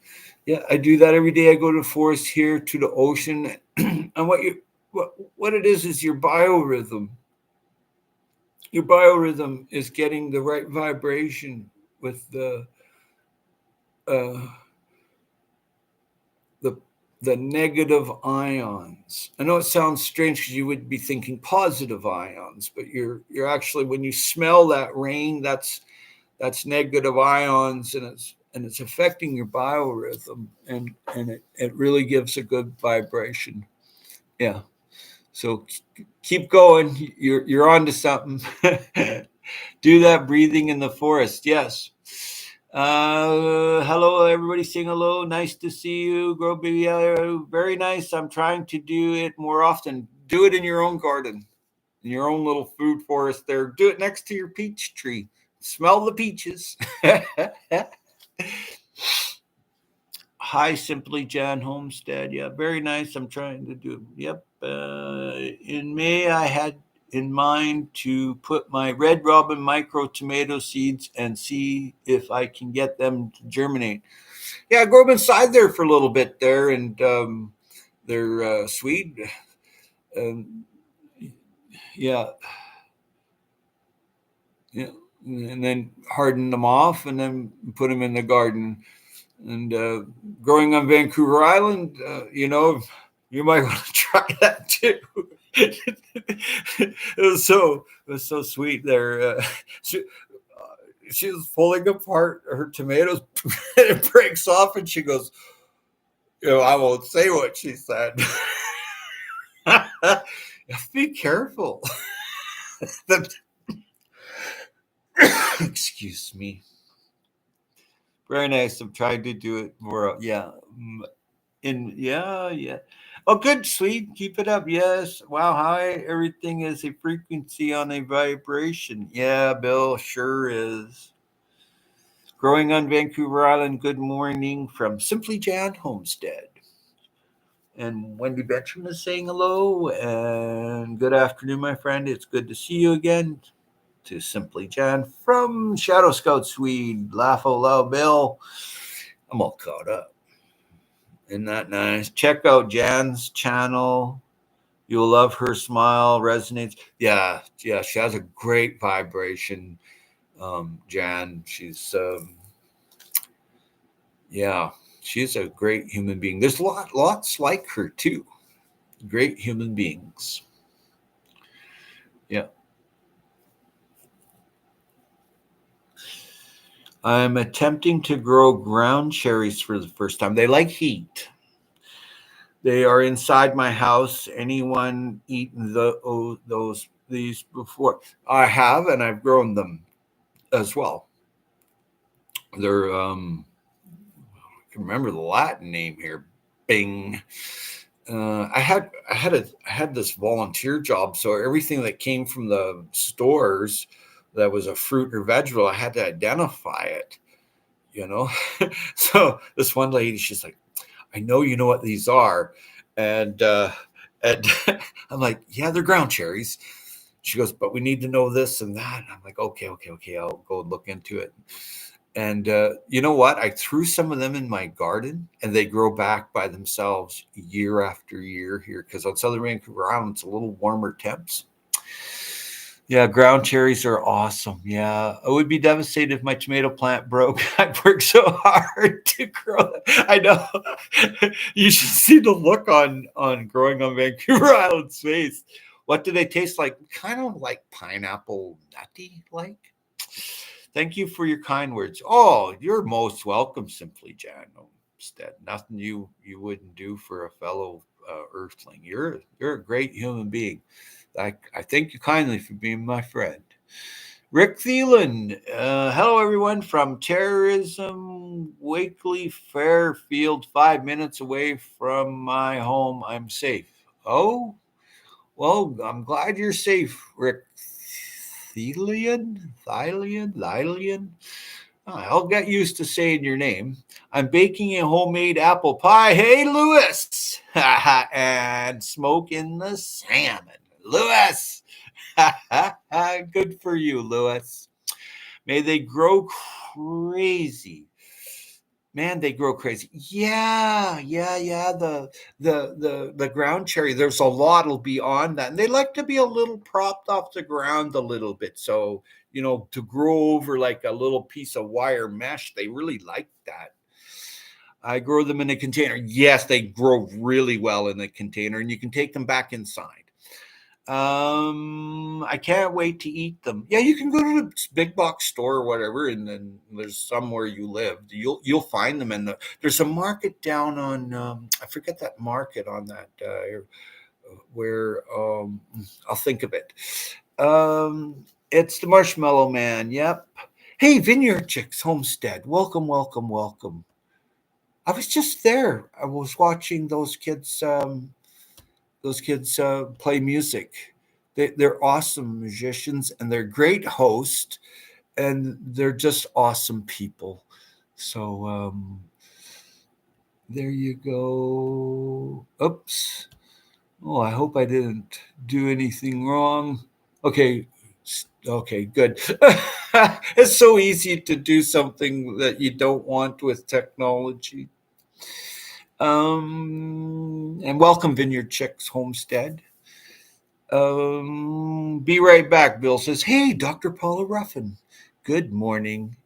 Yeah, I do that every day. I go to the forest here, to the ocean, and what it is your biorhythm. Your biorhythm is getting the right vibration with uh, the the negative ions. I know it sounds strange because you would be thinking positive ions, but you're actually, when you smell that rain, that's negative ions, and it's affecting your biorhythm, and it really gives a good vibration. Yeah. So keep going. You're on to something. Do that breathing in the forest. Yes. Hello, everybody. Saying hello. Nice to see you. Grow baby. Very nice. I'm trying to do it more often. Do it in your own garden, in your own little food forest there. Do it next to your peach tree. Smell the peaches. Hi, Simply Jan Homestead. Yeah, very nice. I'm trying to do. Yep. In May, I had in mind to put my Red Robin micro tomato seeds and see if I can get them to germinate. Yeah, grow them inside there for a little bit there, and they're sweet. Um, yeah, yeah, and then harden them off, and then put them in the garden. And growing on Vancouver Island, you might want to try that too. It was so sweet there. She was pulling apart her tomatoes, and it breaks off, and she goes, I won't say what she said. Be careful. Excuse me. Very nice. I'm trying to do it more. Yeah. Yeah. Oh, good, sweet. Keep it up. Yes. Wow. Hi. Everything is a frequency on a vibration. Yeah, Bill sure is. Growing on Vancouver Island. Good morning from Simply Jan Homestead. And Wendy Betcham is saying hello. And good afternoon, my friend. It's good to see you again. To Simply Jan from Shadow Scout Swede. Laugh out loud, Bill. I'm all caught up. Isn't that nice? Check out Jan's channel. You'll love her smile, resonates. Yeah, she has a great vibration. Jan, she's a great human being. There's lots like her too. Great human beings. Yeah. I'm attempting to grow ground cherries for the first time. They like heat. They are inside my house. Anyone eaten these before? I have, and I've grown them as well. They're I can remember the Latin name here. Bing. I had this volunteer job, so everything that came from the stores that was a fruit or vegetable, I had to identify it. So this one lady, she's like, I know you know what these are. And I'm like, yeah, they're ground cherries. She goes, but we need to know this and that. And I'm like, okay, I'll go look into it. And you know what? I threw some of them in my garden, and they grow back by themselves year after year here, because on Southern Vancouver Island, it's a little warmer temps. Yeah, ground cherries are awesome. Yeah, I would be devastated if my tomato plant broke. I've worked so hard to grow it. I know. You should see the look on growing on Vancouver Island's face. What do they taste like? Kind of like pineapple nutty like. Thank you for your kind words. Oh, you're most welcome, Simply Jan Olmstead. Nothing you wouldn't do for a fellow earthling. You're a great human being. I thank you kindly for being my friend. Rick Thielen, hello everyone from Terrorism Wakely Fairfield, 5 minutes away from my home. I'm safe. Oh, well, I'm glad you're safe, Rick Thielen. I'll get used to saying your name. I'm baking a homemade apple pie. Hey, Lewis! And smoking the salmon. Lewis! Good for you, Lewis. May they grow crazy. Man, they grow crazy. Yeah. The ground cherry. There's a lot will be on that, and they like to be a little propped off the ground a little bit. So to grow over like a little piece of wire mesh, they really like that. I grow them in a container. Yes, they grow really well in the container, and you can take them back inside. I can't wait to eat them. Yeah, you can go to the big box store or whatever, and then there's somewhere you live. You'll find them there's a market down on I forget that market on that where I'll think of it. It's the Marshmallow Man. Yep. Hey, Vineyard Chicks Homestead. Welcome. I was just there. I was watching those kids. Play music. They're awesome musicians, and they're great hosts, and they're just awesome people. So there you go. Oops. Oh, I hope I didn't do anything wrong. Okay. Okay, good. It's so easy to do something that you don't want with technology. And welcome, Vineyard Chicks Homestead. Be right back. Bill says, "Hey, Dr. Paula Ruffin. Good morning."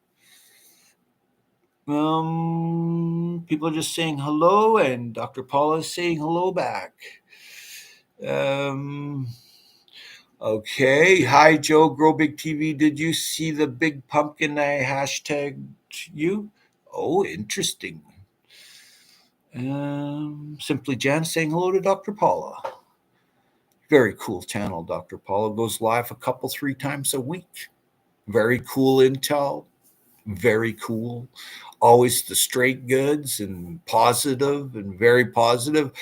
People are just saying hello, and Dr. Paula is saying hello back. Um, okay. Hi, Joe Grow Big TV. Did you see the big pumpkin I hashtagged you? Oh, interesting. Simply Jan saying hello to Dr. Paula. Very cool channel, Dr. Paula. Goes live a couple, 3 times a week. Very cool intel. Very cool. Always the straight goods and positive and very positive.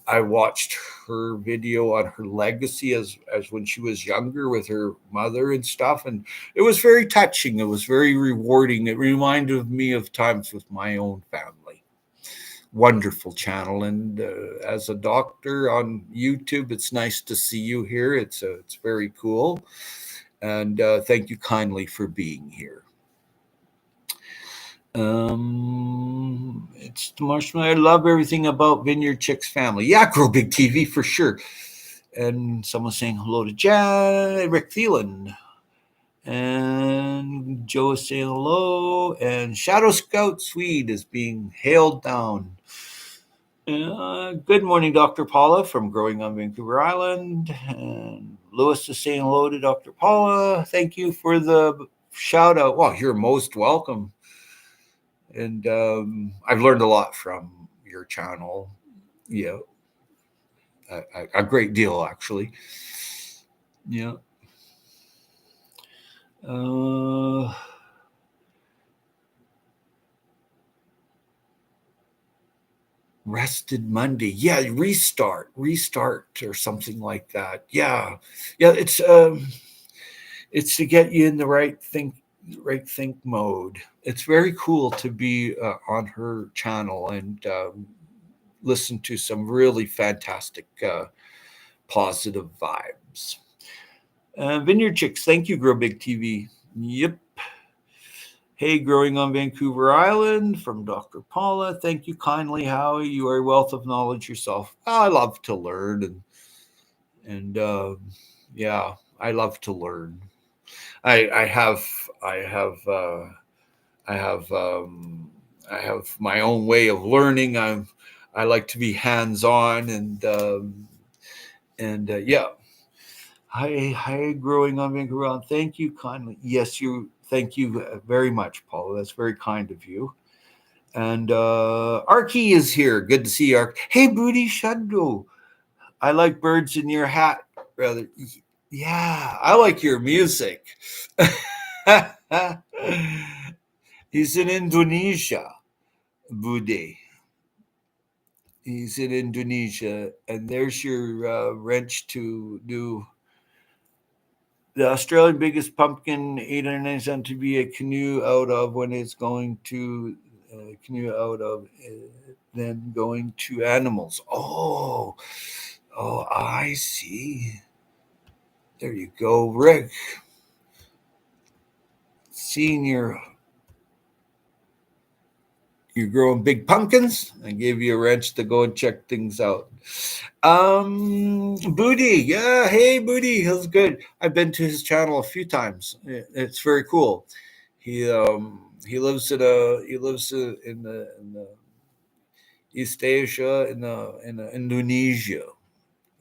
I watched her video on her legacy as when she was younger with her mother and stuff, and it was very touching. It was very rewarding. It reminded me of times with my own family. Wonderful channel, and as a doctor on YouTube, it's nice to see you here. It's very cool, and thank you kindly for being here. It's the marshmallow. I love everything about Vineyard Chicks family. Yeah, Grow Big TV for sure. And someone saying hello to Rick Thielen. And Joe is saying hello. And Shadow Scout Swede is being hailed down. Good morning, Dr. Paula from Growing on Vancouver Island. And Lewis is saying hello to Dr. Paula. Thank you for the shout out. Well, you're most welcome. And I've learned a lot from your channel. Yeah, a great deal actually. Yeah. Rested Monday. Yeah, restart or something like that. Yeah, yeah. It's to get you in the right think mode. It's very cool to be on her channel and listen to some really fantastic positive vibes. Vineyard Chicks, thank you, Grow Big TV. Yep. Hey, Growing on Vancouver Island from Dr. Paula. Thank you kindly, Howie. You are a wealth of knowledge yourself. I love to learn, and yeah, I love to learn. I have I have I have I have my own way of learning. I like to be hands on and yeah. Hi, Growing on Vancouver Island. Thank you kindly. Yes, you. Thank you very much, Paula. That's very kind of you. And Arky is here. Good to see you, Ark. Hey, Booty Shundo. I like birds in your hat, rather. Yeah, I like your music. He's in Indonesia, Bude. He's in Indonesia, and there's your wrench to do the Australian biggest pumpkin, 809 cent to be a canoe out of when it's going to canoe out of, then going to animals. Oh, I see. There you go, Rick. Senior, you're growing big pumpkins. I gave you a wrench to go and check things out. Booty, yeah, hey Booty, he's good. I've been to his channel a few times. It's very cool. He lives in the East Asia in Indonesia.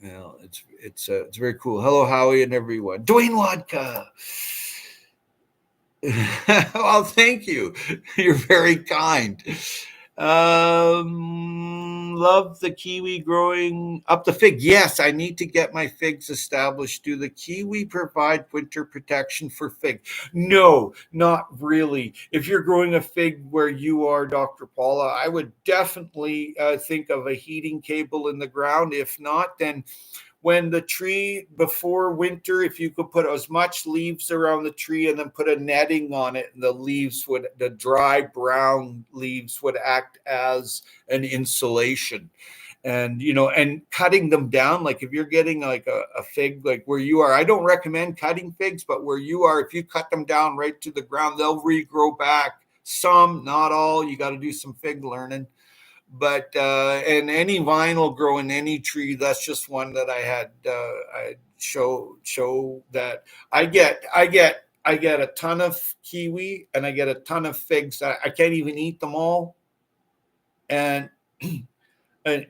Yeah, it's very cool. Hello, Howie and everyone. Dwayne Wadka. Well, thank you. You're very kind. Love the kiwi growing up the fig. Yes, I need to get my figs established. Do the kiwi provide winter protection for fig? No, not really. If you're growing a fig where you are, Dr. Paula, I would definitely think of a heating cable in the ground. If not, then when the tree before winter, if you could put as much leaves around the tree and then put a netting on it, and the dry brown leaves would act as an insulation. And and cutting them down, like if you're getting like a fig like where you are, I don't recommend cutting figs, but where you are, if you cut them down right to the ground, they'll regrow back. Some, not all. You got to do some fig learning. But and any vine will grow in any tree. That's just one that I show that I get a ton of kiwi and I get a ton of figs. I can't even eat them all, and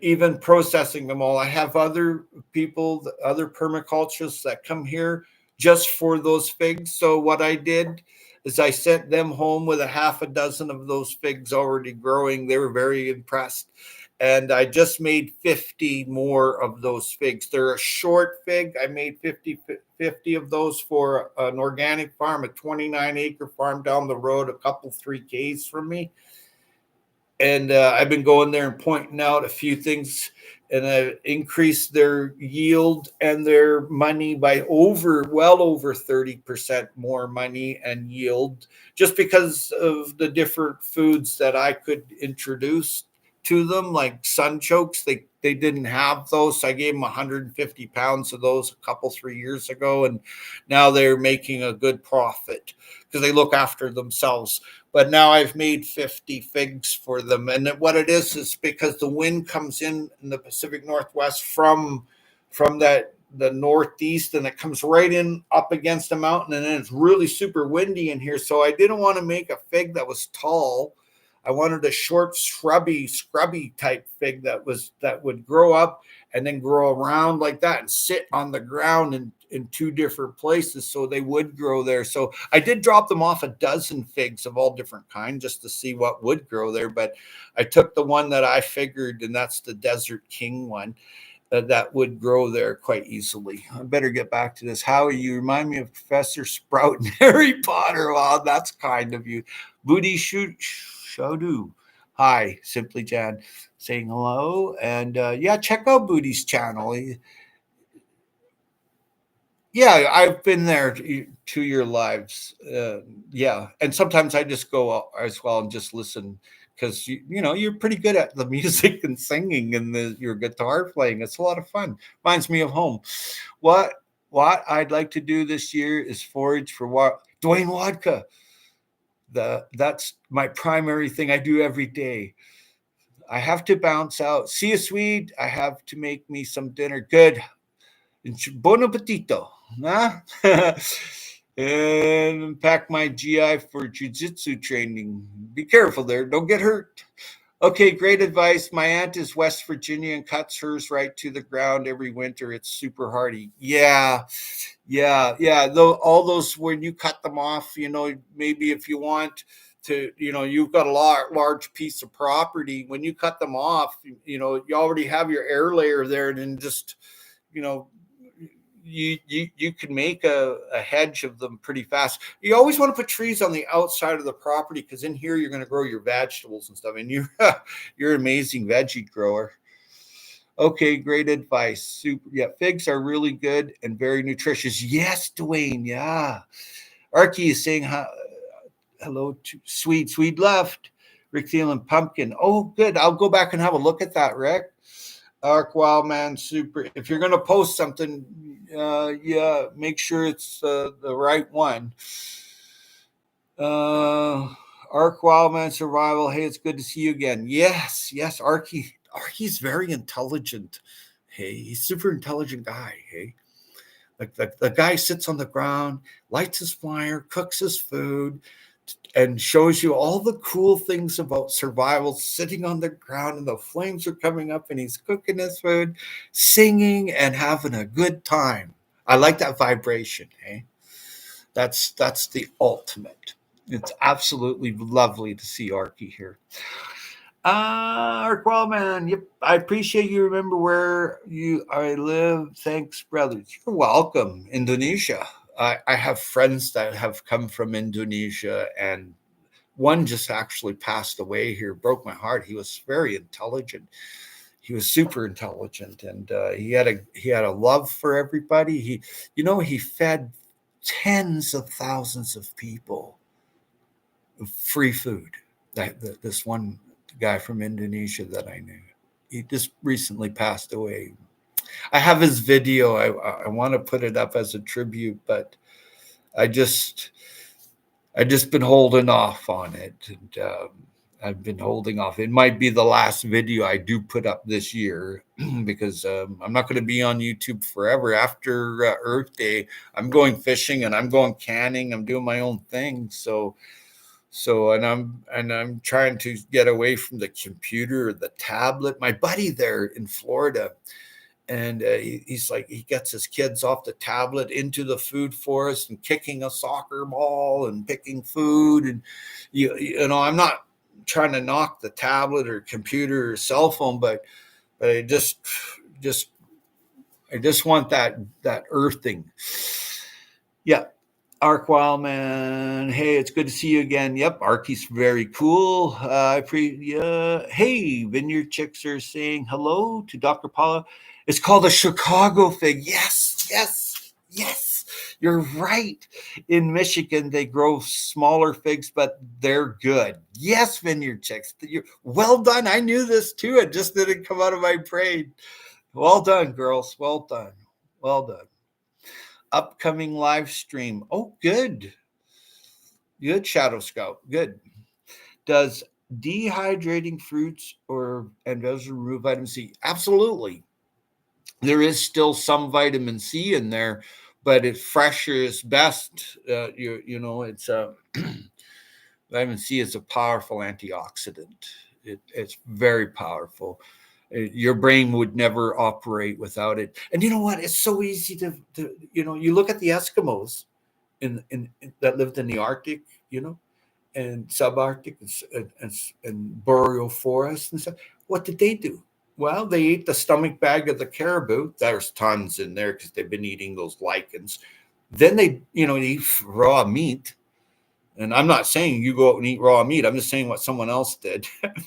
even processing them all. I have other people, other permaculturists that come here just for those figs. So what I did is I sent them home with a half a dozen of those figs already growing. They were very impressed. And I just made 50 more of those figs. They're a short fig. I made 50 of those for an organic farm, a 29-acre farm down the road, a couple, 3Ks from me. And I've been going there and pointing out a few things, and I've increased their yield and their money by well over 30% more money and yield, just because of the different foods that I could introduce to them, like sunchokes. They didn't have those. So I gave them 150 pounds of those a couple, 3 years ago, and now they're making a good profit because they look after themselves. But now I've made 50 figs for them. And what it is because the wind comes in the Pacific Northwest from the northeast, and it comes right in up against the mountain, and then it's really super windy in here. So I didn't want to make a fig that was tall. I wanted a short, scrubby type fig that would grow up and then grow around like that and sit on the ground in two different places, so they would grow there. So I did drop them off a dozen figs of all different kinds just to see what would grow there. But I took the one that I figured, and that's the Desert King one, that would grow there quite easily. I better get back to this. Howie, you remind me of Professor Sprout and Harry Potter. Well, that's kind of you. Booty Shodu. Hi, Simply Jan saying hello. And yeah, check out Booty's channel. Yeah, I've been there to your lives. Yeah, and sometimes I just go as well and just listen because you're pretty good at the music and singing and your guitar playing. It's a lot of fun. Reminds me of home. What what I'd like to do this year is forage for Dwayne Wadka. That's my primary thing I do every day. I have to bounce out. See you, Swede. I have to make me some dinner. Good. Buon appetito. Nah? And pack my GI for jujitsu training. Be careful there. Don't get hurt. Okay, great advice. My aunt is West Virginia and cuts hers right to the ground every winter. It's super hardy. Yeah, yeah. Though all those when you cut them off, maybe if you want to, you've got a large piece of property. When you cut them off, you already have your air layer there, and then just, you know, you can make a hedge of them pretty fast. You always want to put trees on the outside of the property because in here you're going to grow your vegetables and stuff. And you're an amazing veggie grower. Okay, great advice. Super. Yeah, figs are really good and very nutritious. Yes, Dwayne. Yeah. Arky is saying hello to Swede left. Rick Thielen pumpkin. Oh, good. I'll go back and have a look at that, Rick. Arc Wildman super. If you're gonna post something, yeah, make sure it's the right one. Arc Wildman Survival. Hey, it's good to see you again. Yes, Arky's very intelligent. Hey, he's super intelligent guy. Hey, like the guy sits on the ground, lights his fire, cooks his food, and shows you all the cool things about survival, sitting on the ground and the flames are coming up and he's cooking his food, singing and having a good time. I like that vibration. Hey, that's the ultimate. It's absolutely lovely to see Arky here. Ark Wellman, yep. I appreciate you remember where I live. Thanks, brothers. You're welcome, Indonesia. I have friends that have come from Indonesia, and one just actually passed away here. Broke my heart. He was very intelligent. He was super intelligent, and he had a love for everybody. He fed tens of thousands of people free food. This one guy from Indonesia that I knew. He just recently passed away. I have his video. I want to put it up as a tribute, but I just I just been holding off on it, and I've been holding off. It might be the last video I do put up this year because I'm not going to be on YouTube forever. After Earth Day, I'm going fishing and I'm going canning. I'm doing my own thing. And I'm trying to get away from the computer or the tablet. My buddy there in Florida, and he's like, he gets his kids off the tablet into the food forest and kicking a soccer ball and picking food. And I'm not trying to knock the tablet or computer or cell phone, but just I just want that earthing. Yeah. Ark Wildman, hey, it's good to see you again. Yep, Arky's very cool. Hey, Vineyard Chicks are saying hello to Dr. Paula. It's called a Chicago fig. Yes, yes, yes. You're right. In Michigan, they grow smaller figs, but they're good. Yes, Vineyard Chicks. Well done. I knew this too. It just didn't come out of my brain. Well done, girls. Well done. Well done. Upcoming live stream. Oh, good. Good, Shadow Scout. Good. Does dehydrating fruits and vegetables remove vitamin C? Absolutely. There is still some vitamin C in there, but it's fresh is best. It's vitamin C is a powerful antioxidant. It's very powerful. Your brain would never operate without it. And you know what? It's so easy to you look at the Eskimos in that lived in the Arctic, and subarctic and boreal forests and stuff. What did they do? Well, they ate the stomach bag of the caribou. There's tons in there because they've been eating those lichens. Then they eat raw meat. And I'm not saying you go out and eat raw meat. I'm just saying what someone else did. And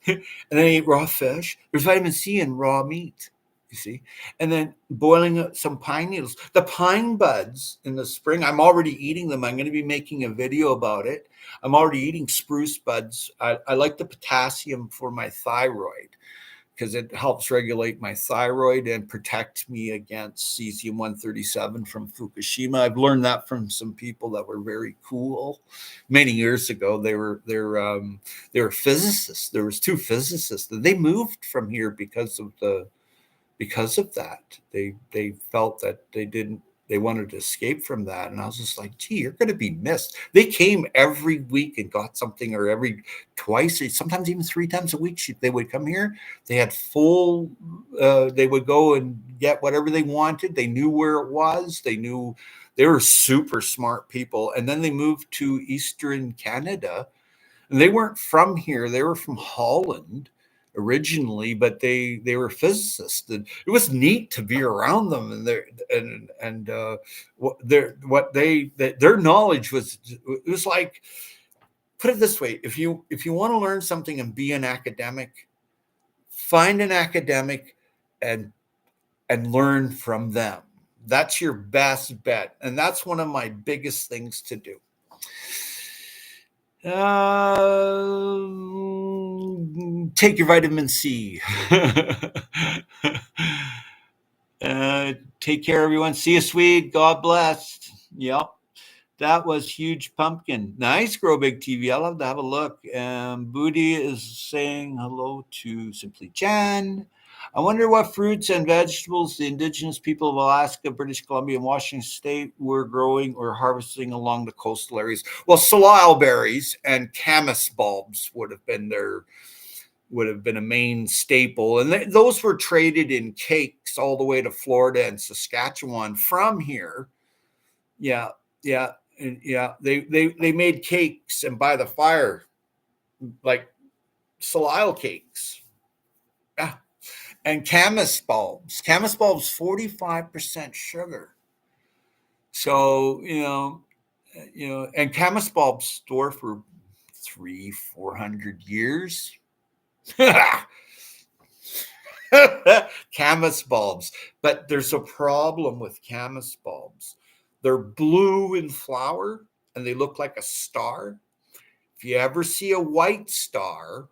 then they eat raw fish. There's vitamin C in raw meat, you see. And then boiling some pine needles. The pine buds in the spring, I'm already eating them. I'm going to be making a video about it. I'm already eating spruce buds. I like the potassium for my thyroid because it helps regulate my thyroid and protect me against cesium-137 from Fukushima. I've learned that from some people that were very cool many years ago. They were physicists. There was two physicists, and they moved from here because of that. They felt that they wanted to escape from that. And I was just like, gee, you're going to be missed. They came every week and got something, or twice, sometimes even 3 times a week. They would come here. They had they would go and get whatever they wanted. They knew where it was. They were super smart people. And then they moved to Eastern Canada. And they weren't from here. They were from Holland originally, but they were physicists, and it was neat to be around them. And their knowledge was, it was like, put it this way: if you want to learn something and be an academic, find an academic and learn from them. That's your best bet, and that's one of my biggest things to do. Take your vitamin C. Take care, everyone. See you, sweet. God bless. Yep. That was Huge Pumpkin. Nice, Grow Big TV. I'll have to have a look. Booty is saying hello to Simply Jen. I wonder what fruits and vegetables the indigenous people of Alaska, British Columbia, and Washington State were growing or harvesting along the coastal areas. Well, salal berries and camas bulbs would have been a main staple. And those were traded in cakes all the way to Florida and Saskatchewan from here. Yeah, yeah. Yeah, they made cakes and by the fire, like salal cakes. Yeah. And camas bulbs, 45% sugar. So, and camas bulbs store for 300-400 years. Camas bulbs. But there's a problem with camas bulbs. They're blue in flower and they look like a star. If you ever see a white star,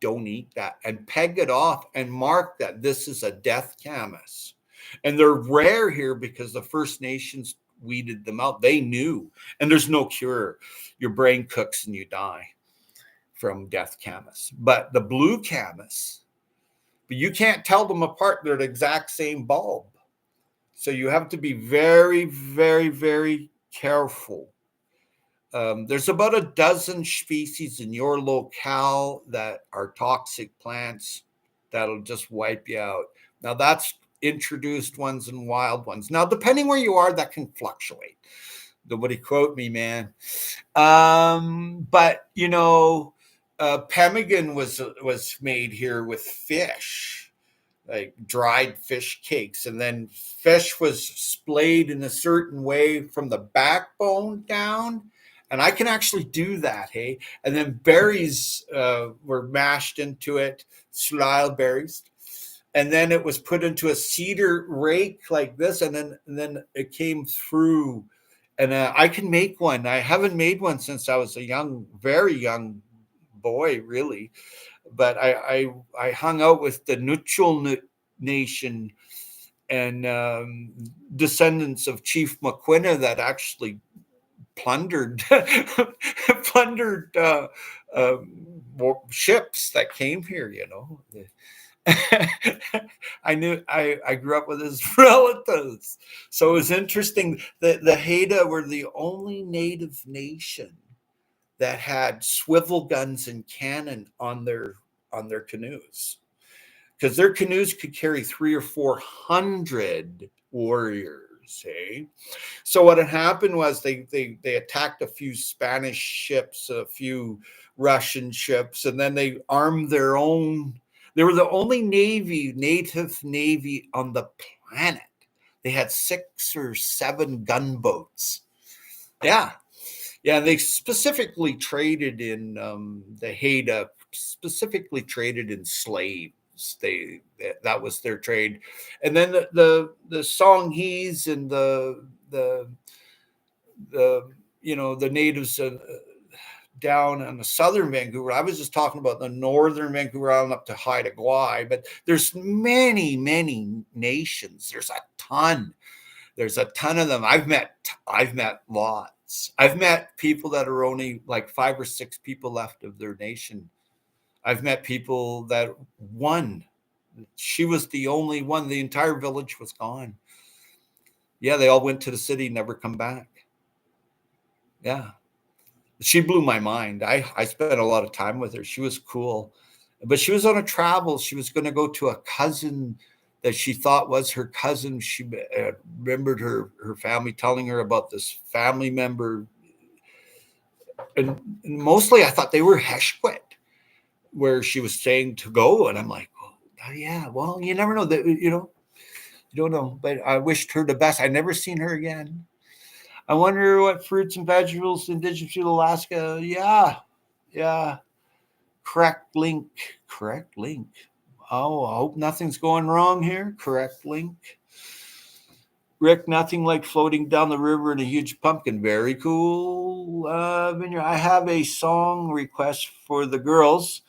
don't eat that, and peg it off and mark that this is a death camas. And they're rare here because the First Nations weeded them out. They knew, and there's no cure. Your brain cooks and you die from death camas. But the blue camas, but you can't tell them apart. They're the exact same bulb. So you have to be very, very, very careful. There's about a dozen species in your locale that are toxic plants that'll just wipe you out. Now that's introduced ones and wild ones. Now, depending where you are, that can fluctuate. Nobody quote me, man. But you know, pemmican was made here with fish, like dried fish cakes, and then fish was splayed in a certain way from the backbone down. And I can actually do that, hey. And then berries were mashed into it, slile berries, and then it was put into a cedar rake like this, and then it came through. And I can make one. I haven't made one since I was a young, very young boy, really. But I hung out with the Nutchul Nation and descendants of Chief McQuinna that actually plundered ships that came here. You know, I grew up with his relatives, so it was interesting that the Haida were the only Native nation that had swivel guns and cannon on their canoes, because their canoes could carry 300 or 400 warriors. Hey, so what had happened was they attacked a few Spanish ships, a few Russian ships, and then they armed their own. They were the only native navy on the planet. They had 6 or 7 gunboats. Yeah. Yeah, they specifically traded in the Haida, specifically traded in slaves. That was their trade. And then the Songhees and the you know, the natives down on the southern Vancouver. I was just talking about the northern Vancouver Island up to Haida Gwaii, but there's many nations. There's a ton of them. I've met lots. I've met people that are only like 5 or 6 people left of their nation. I've met people that one, she was the only one. The entire village was gone. Yeah, they all went to the city, never come back. Yeah. She blew my mind. I spent a lot of time with her. She was cool. But she was on a travel. She was going to go to a cousin that she thought was her cousin. She remembered her family telling her about this family member. And mostly I thought they were Heshquit, where she was saying to go. And I'm like, oh, yeah, well, you never know. That, you know, you don't know. But I wished her the best. I never seen her again. I wonder what fruits and vegetables indigenous to Alaska. Yeah. Correct link. Oh, I hope nothing's going wrong here. Correct link. Rick, nothing like floating down the river in a huge pumpkin. Very cool. I have a song request for the girls.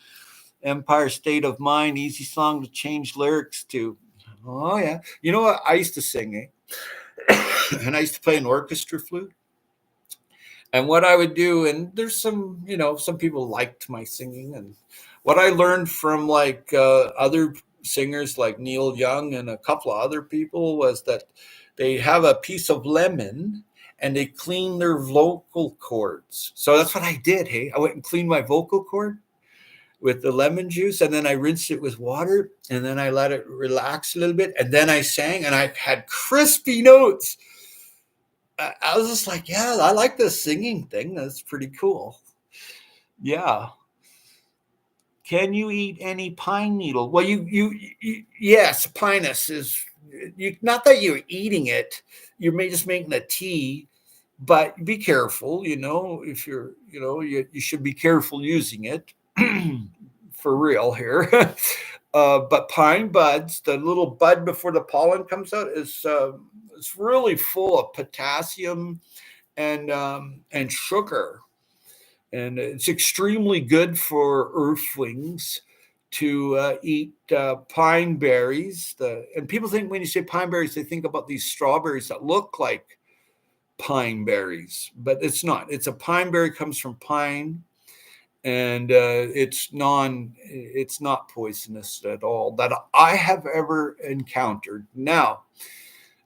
Empire State of Mind, easy song to change lyrics to. Oh, yeah. You know what? I used to sing, and I used to play an orchestra flute. And what I would do, and there's some, you know, some people liked my singing. And what I learned from like other singers like Neil Young and a couple of other people was that they have a piece of lemon and they clean their vocal cords. So that's what I did. Hey, I went and cleaned my vocal cord with the lemon juice, and then I rinsed it with water, and then I let it relax a little bit, and then I sang, and I had crispy notes. I was just like, yeah, I like this singing thing. That's pretty cool. Yeah. Can you eat any pine needle? Well, you yes, pinus is not that you're eating it. You're just making a tea, but be careful. You know, if you're, you know, you should be careful using it. For real here. But pine buds, the little bud before the pollen comes out, is it's really full of potassium and sugar, and it's extremely good for earthlings. to eat pine berries. And people think when you say pine berries, they think about these strawberries that look like pine berries, but it's not. It's a pine berry, comes from pine, and it's not poisonous at all that I have ever encountered. Now,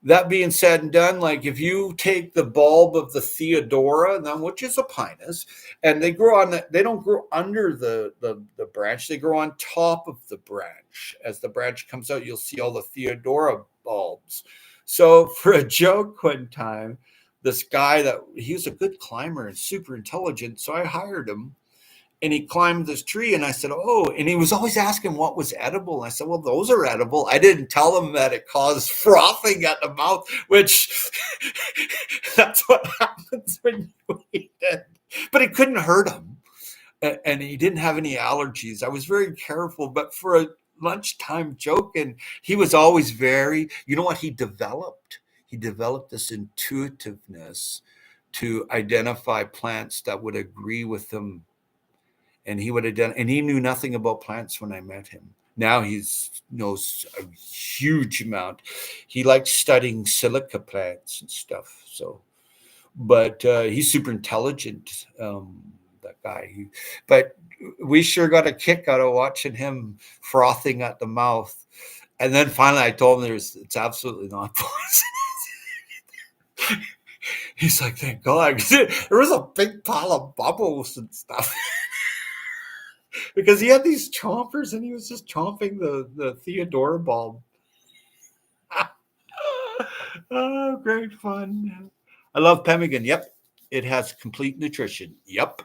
that being said and done, like if you take the bulb of the Theodora, then which is a pinus, and they don't grow under the branch, they grow on top of the branch. As the branch comes out, you'll see all the Theodora bulbs. So for a joke one time, this guy that he was a good climber and super intelligent, so I hired him and he climbed this tree and I said, oh, and he was always asking what was edible. I said, well, those are edible. I didn't tell him that it caused frothing at the mouth, which that's what happens when you eat it. But it couldn't hurt him. And he didn't have any allergies. I was very careful, but for a lunchtime joke, and he was always very, you know what he developed? He developed this intuitiveness to identify plants that would agree with him, and he would have done, and he knew nothing about plants when I met him. Now he knows a huge amount. He likes studying silica plants and stuff. So, but he's super intelligent, that guy. But we sure got a kick out of watching him frothing at the mouth. And then finally I told him it's absolutely not poison. He's like, thank God. There was a big pile of bubbles and stuff. Because he had these chompers and he was just chomping the Theodora bulb. Oh, great fun. I love pemmican. Yep. It has complete nutrition. Yep.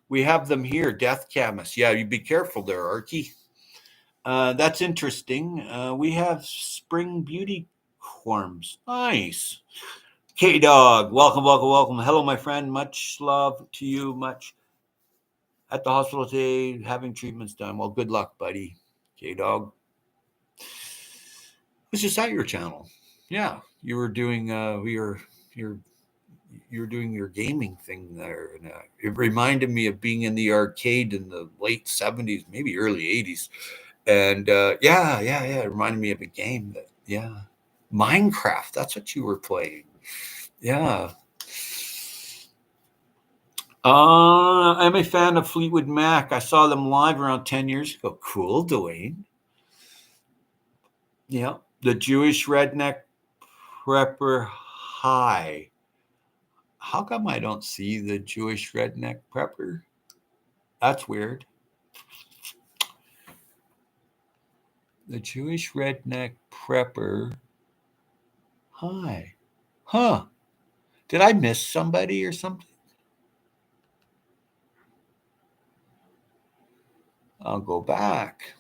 We have them here, death camas. Yeah, you be careful there, Arky. That's interesting. We have spring beauty worms. Nice. K-Dog, welcome, welcome, welcome. Hello, my friend. Much love to you. Much at the hospital today, having treatments done. Well, good luck, buddy. K-Dog. Was just at your channel. Yeah, you were doing you're doing your gaming thing there, and it reminded me of being in the arcade in the late '70s, maybe early '80s, and yeah, it reminded me of a game that Minecraft. That's what you were playing. Yeah. I'm a fan of Fleetwood Mac. I saw them live around 10 years ago. Cool, Dwayne. Yeah. The Jewish Redneck Prepper High. How come I don't see the Jewish Redneck Prepper? That's weird. The Jewish Redneck Prepper High. Huh. Did I miss somebody or something? I'll go back.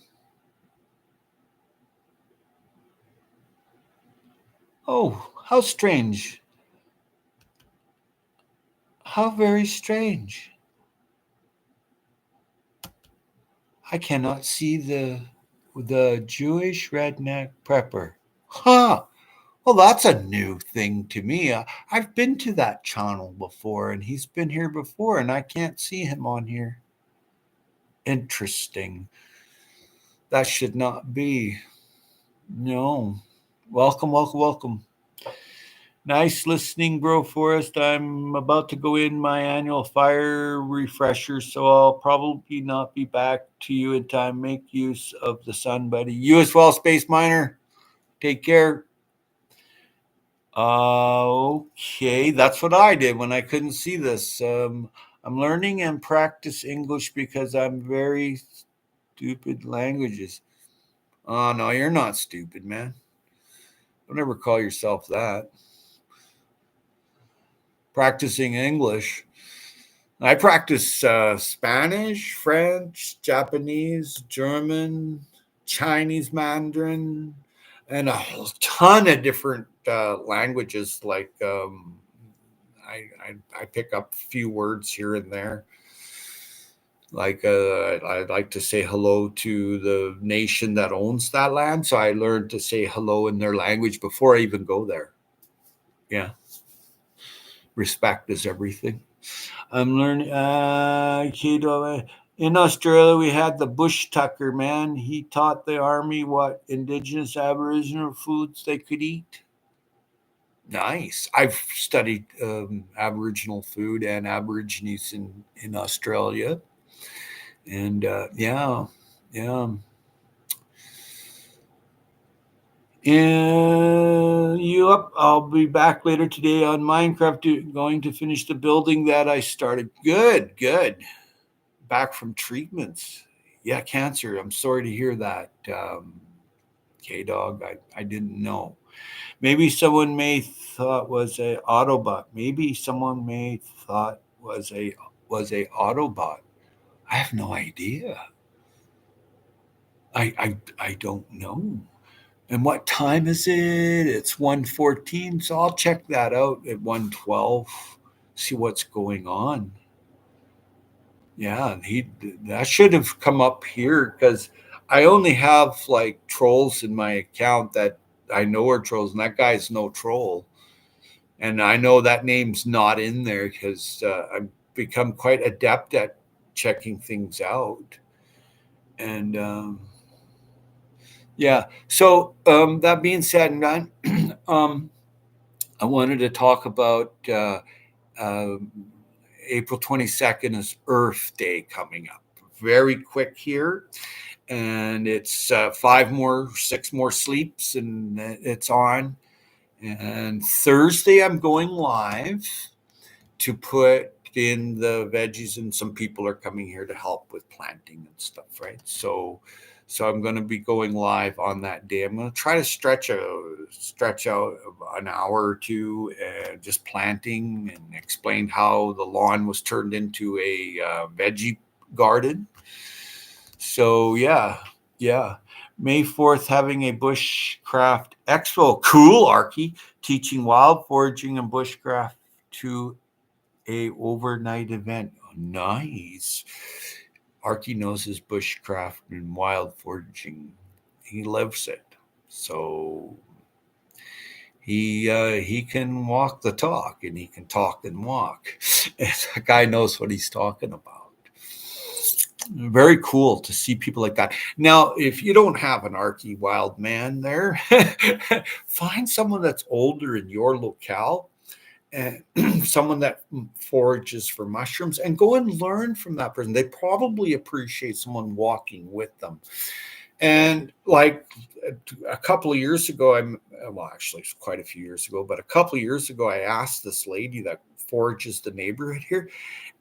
Oh, how strange. How very strange. I cannot see the Jewish Redneck Prepper. Huh. Well, that's a new thing to me. I've been to that channel before, and he's been here before, and I can't see him on here. Interesting. That should not be. No. Welcome, welcome, welcome. Nice listening, Bro Forest. I'm about to go in my annual fire refresher, so I'll probably not be back to you in time. Make use of the sun, buddy. You as well, Space Miner. Take care. Okay, that's what I did when I couldn't see this. I'm learning and practice English because I'm very stupid languages. Oh, no, you're not stupid, man. Don't ever call yourself that. Practicing English. I practice Spanish, French, Japanese, German, Chinese Mandarin, and a ton of different languages. Like I pick up a few words here and there. Like I'd like to say hello to the nation that owns that land, so I learned to say hello in their language before I even go there. Yeah, respect is everything. I'm learning. In Australia, we had the bush tucker, man. He taught the army what indigenous Aboriginal foods they could eat. Nice. I've studied Aboriginal food and Aborigines in Australia. And yeah, yeah. And you up? I'll be back later today on Minecraft, going to finish the building that I started. Good, good. Back from treatments. Yeah, cancer. I'm sorry to hear that. K-Dog, I didn't know. Maybe someone may thought was a Autobot. Maybe someone may thought was a Autobot. I have no idea. I don't know. And what time is it? It's 1:14, so I'll check that out at 1:12. See what's going on. Yeah, and he that should have come up here because I only have like trolls in my account that I know are trolls, and that guy's no troll. And I know that name's not in there because I've become quite adept at checking things out. And yeah, so that being said and done, I wanted to talk about uh, April 22nd is Earth Day coming up. Very quick here. And it's 6 more sleeps, and it's on. And Thursday, I'm going live to put in the veggies, and some people are coming here to help with planting and stuff, right? So I'm going to be going live on that day. I'm going to try to stretch out an hour or two and just planting and explain how the lawn was turned into a veggie garden. So yeah. May 4th, having a bushcraft expo. Cool, Arky, teaching wild foraging and bushcraft to a overnight event. Nice. Arky knows his bushcraft and wild foraging. He lives it. So he can walk the talk, and he can talk and walk. And that guy knows what he's talking about. Very cool to see people like that. Now, if you don't have an Arky wild man there, find someone that's older in your locale, and someone that forages for mushrooms, and go and learn from that person. They probably appreciate someone walking with them. And like a couple of years ago, actually it's quite a few years ago, but a couple of years ago, I asked this lady that forages the neighborhood here,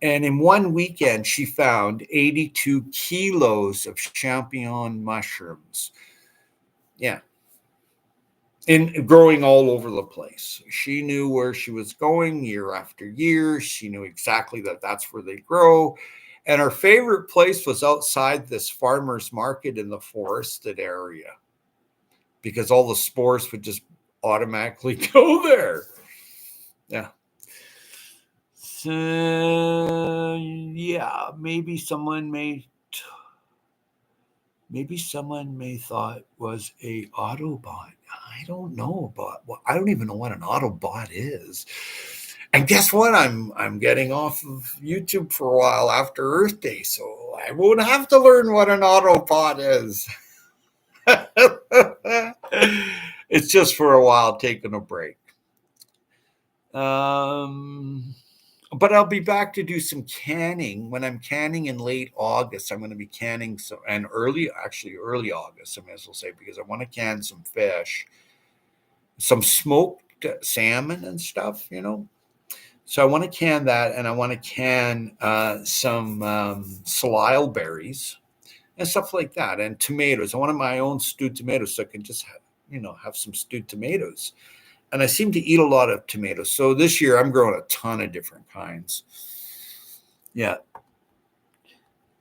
and in one weekend, she found 82 kilos of champignon mushrooms. Yeah, and growing all over the place. She knew where she was going year after year. She knew exactly that that's where they grow. And her favorite place was outside this farmer's market in the forested area because all the spores would just automatically go there. Yeah. So, yeah, maybe someone may thought was a Autobot. I don't know about. Well, I don't even know what an Autobot is. And guess what? I'm getting off of YouTube for a while after Earth Day, so I won't have to learn what an Autobot is. It's just for a while, taking a break. Um, but I'll be back to do some canning when I'm canning in late August. I'm going to be canning some, and early August, I may as well say, because I want to can some fish, some smoked salmon and stuff. So I want to can that, and I want to can some salal berries and stuff like that, and tomatoes. I wanted my own stewed tomatoes, so I can just have some stewed tomatoes. And I seem to eat a lot of tomatoes. So this year I'm growing a ton of different kinds. Yeah.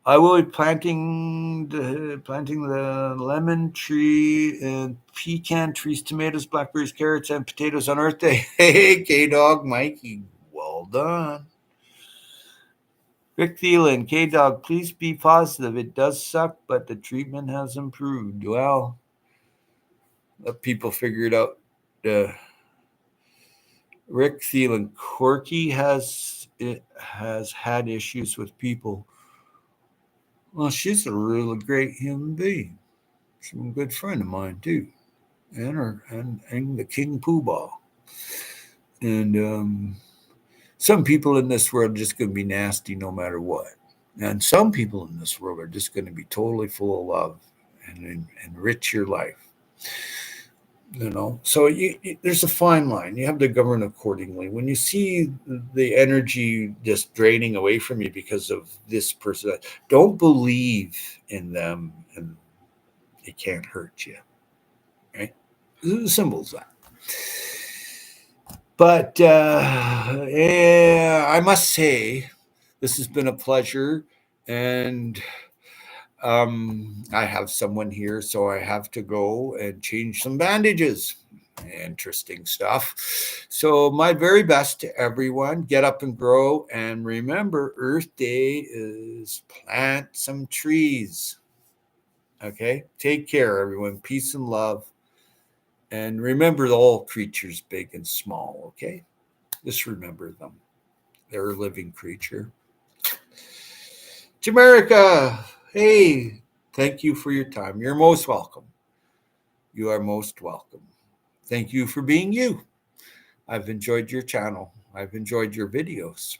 I will be planting the lemon tree and pecan trees, tomatoes, blackberries, carrots, and potatoes on Earth Day. Hey, K-Dog, Mikey, well done. Rick Thielen, K-Dog, please be positive. It does suck, but the treatment has improved. Well, let people figure it out. Rick Thielen, Corky has had issues with people Well, she's a really great human being. She's a good friend of mine too, and the King Poobah. And some people in this world are just going to be nasty no matter what. And some people in this world are just going to be totally full of love and enrich your life. So there's a fine line. You have to govern accordingly. When you see the energy just draining away from you because of this person, don't believe in them, and it can't hurt you, right? The symbols that. But I must say, this has been a pleasure, and I have someone here, so I have to go and change some bandages. Interesting stuff. So, my very best to everyone. Get up and grow. And remember, Earth Day is plant some trees. Okay? Take care, everyone. Peace and love. And remember all creatures, big and small. Okay? Just remember them. They're a living creature. Jamaica, hey, thank you for your time. You're most welcome. You are most welcome. Thank you for being you. I've enjoyed your channel. I've enjoyed your videos.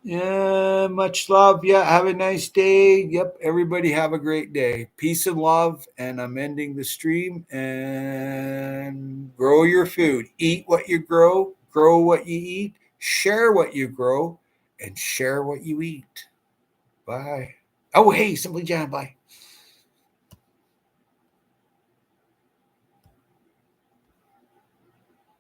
Yeah, much love. Yeah, have a nice day. Yep, everybody have a great day. Peace and love. And I'm ending the stream. And grow your food. Eat what you grow what you eat, share what you grow, and share what you eat. Bye. Oh, hey, Simply John, bye.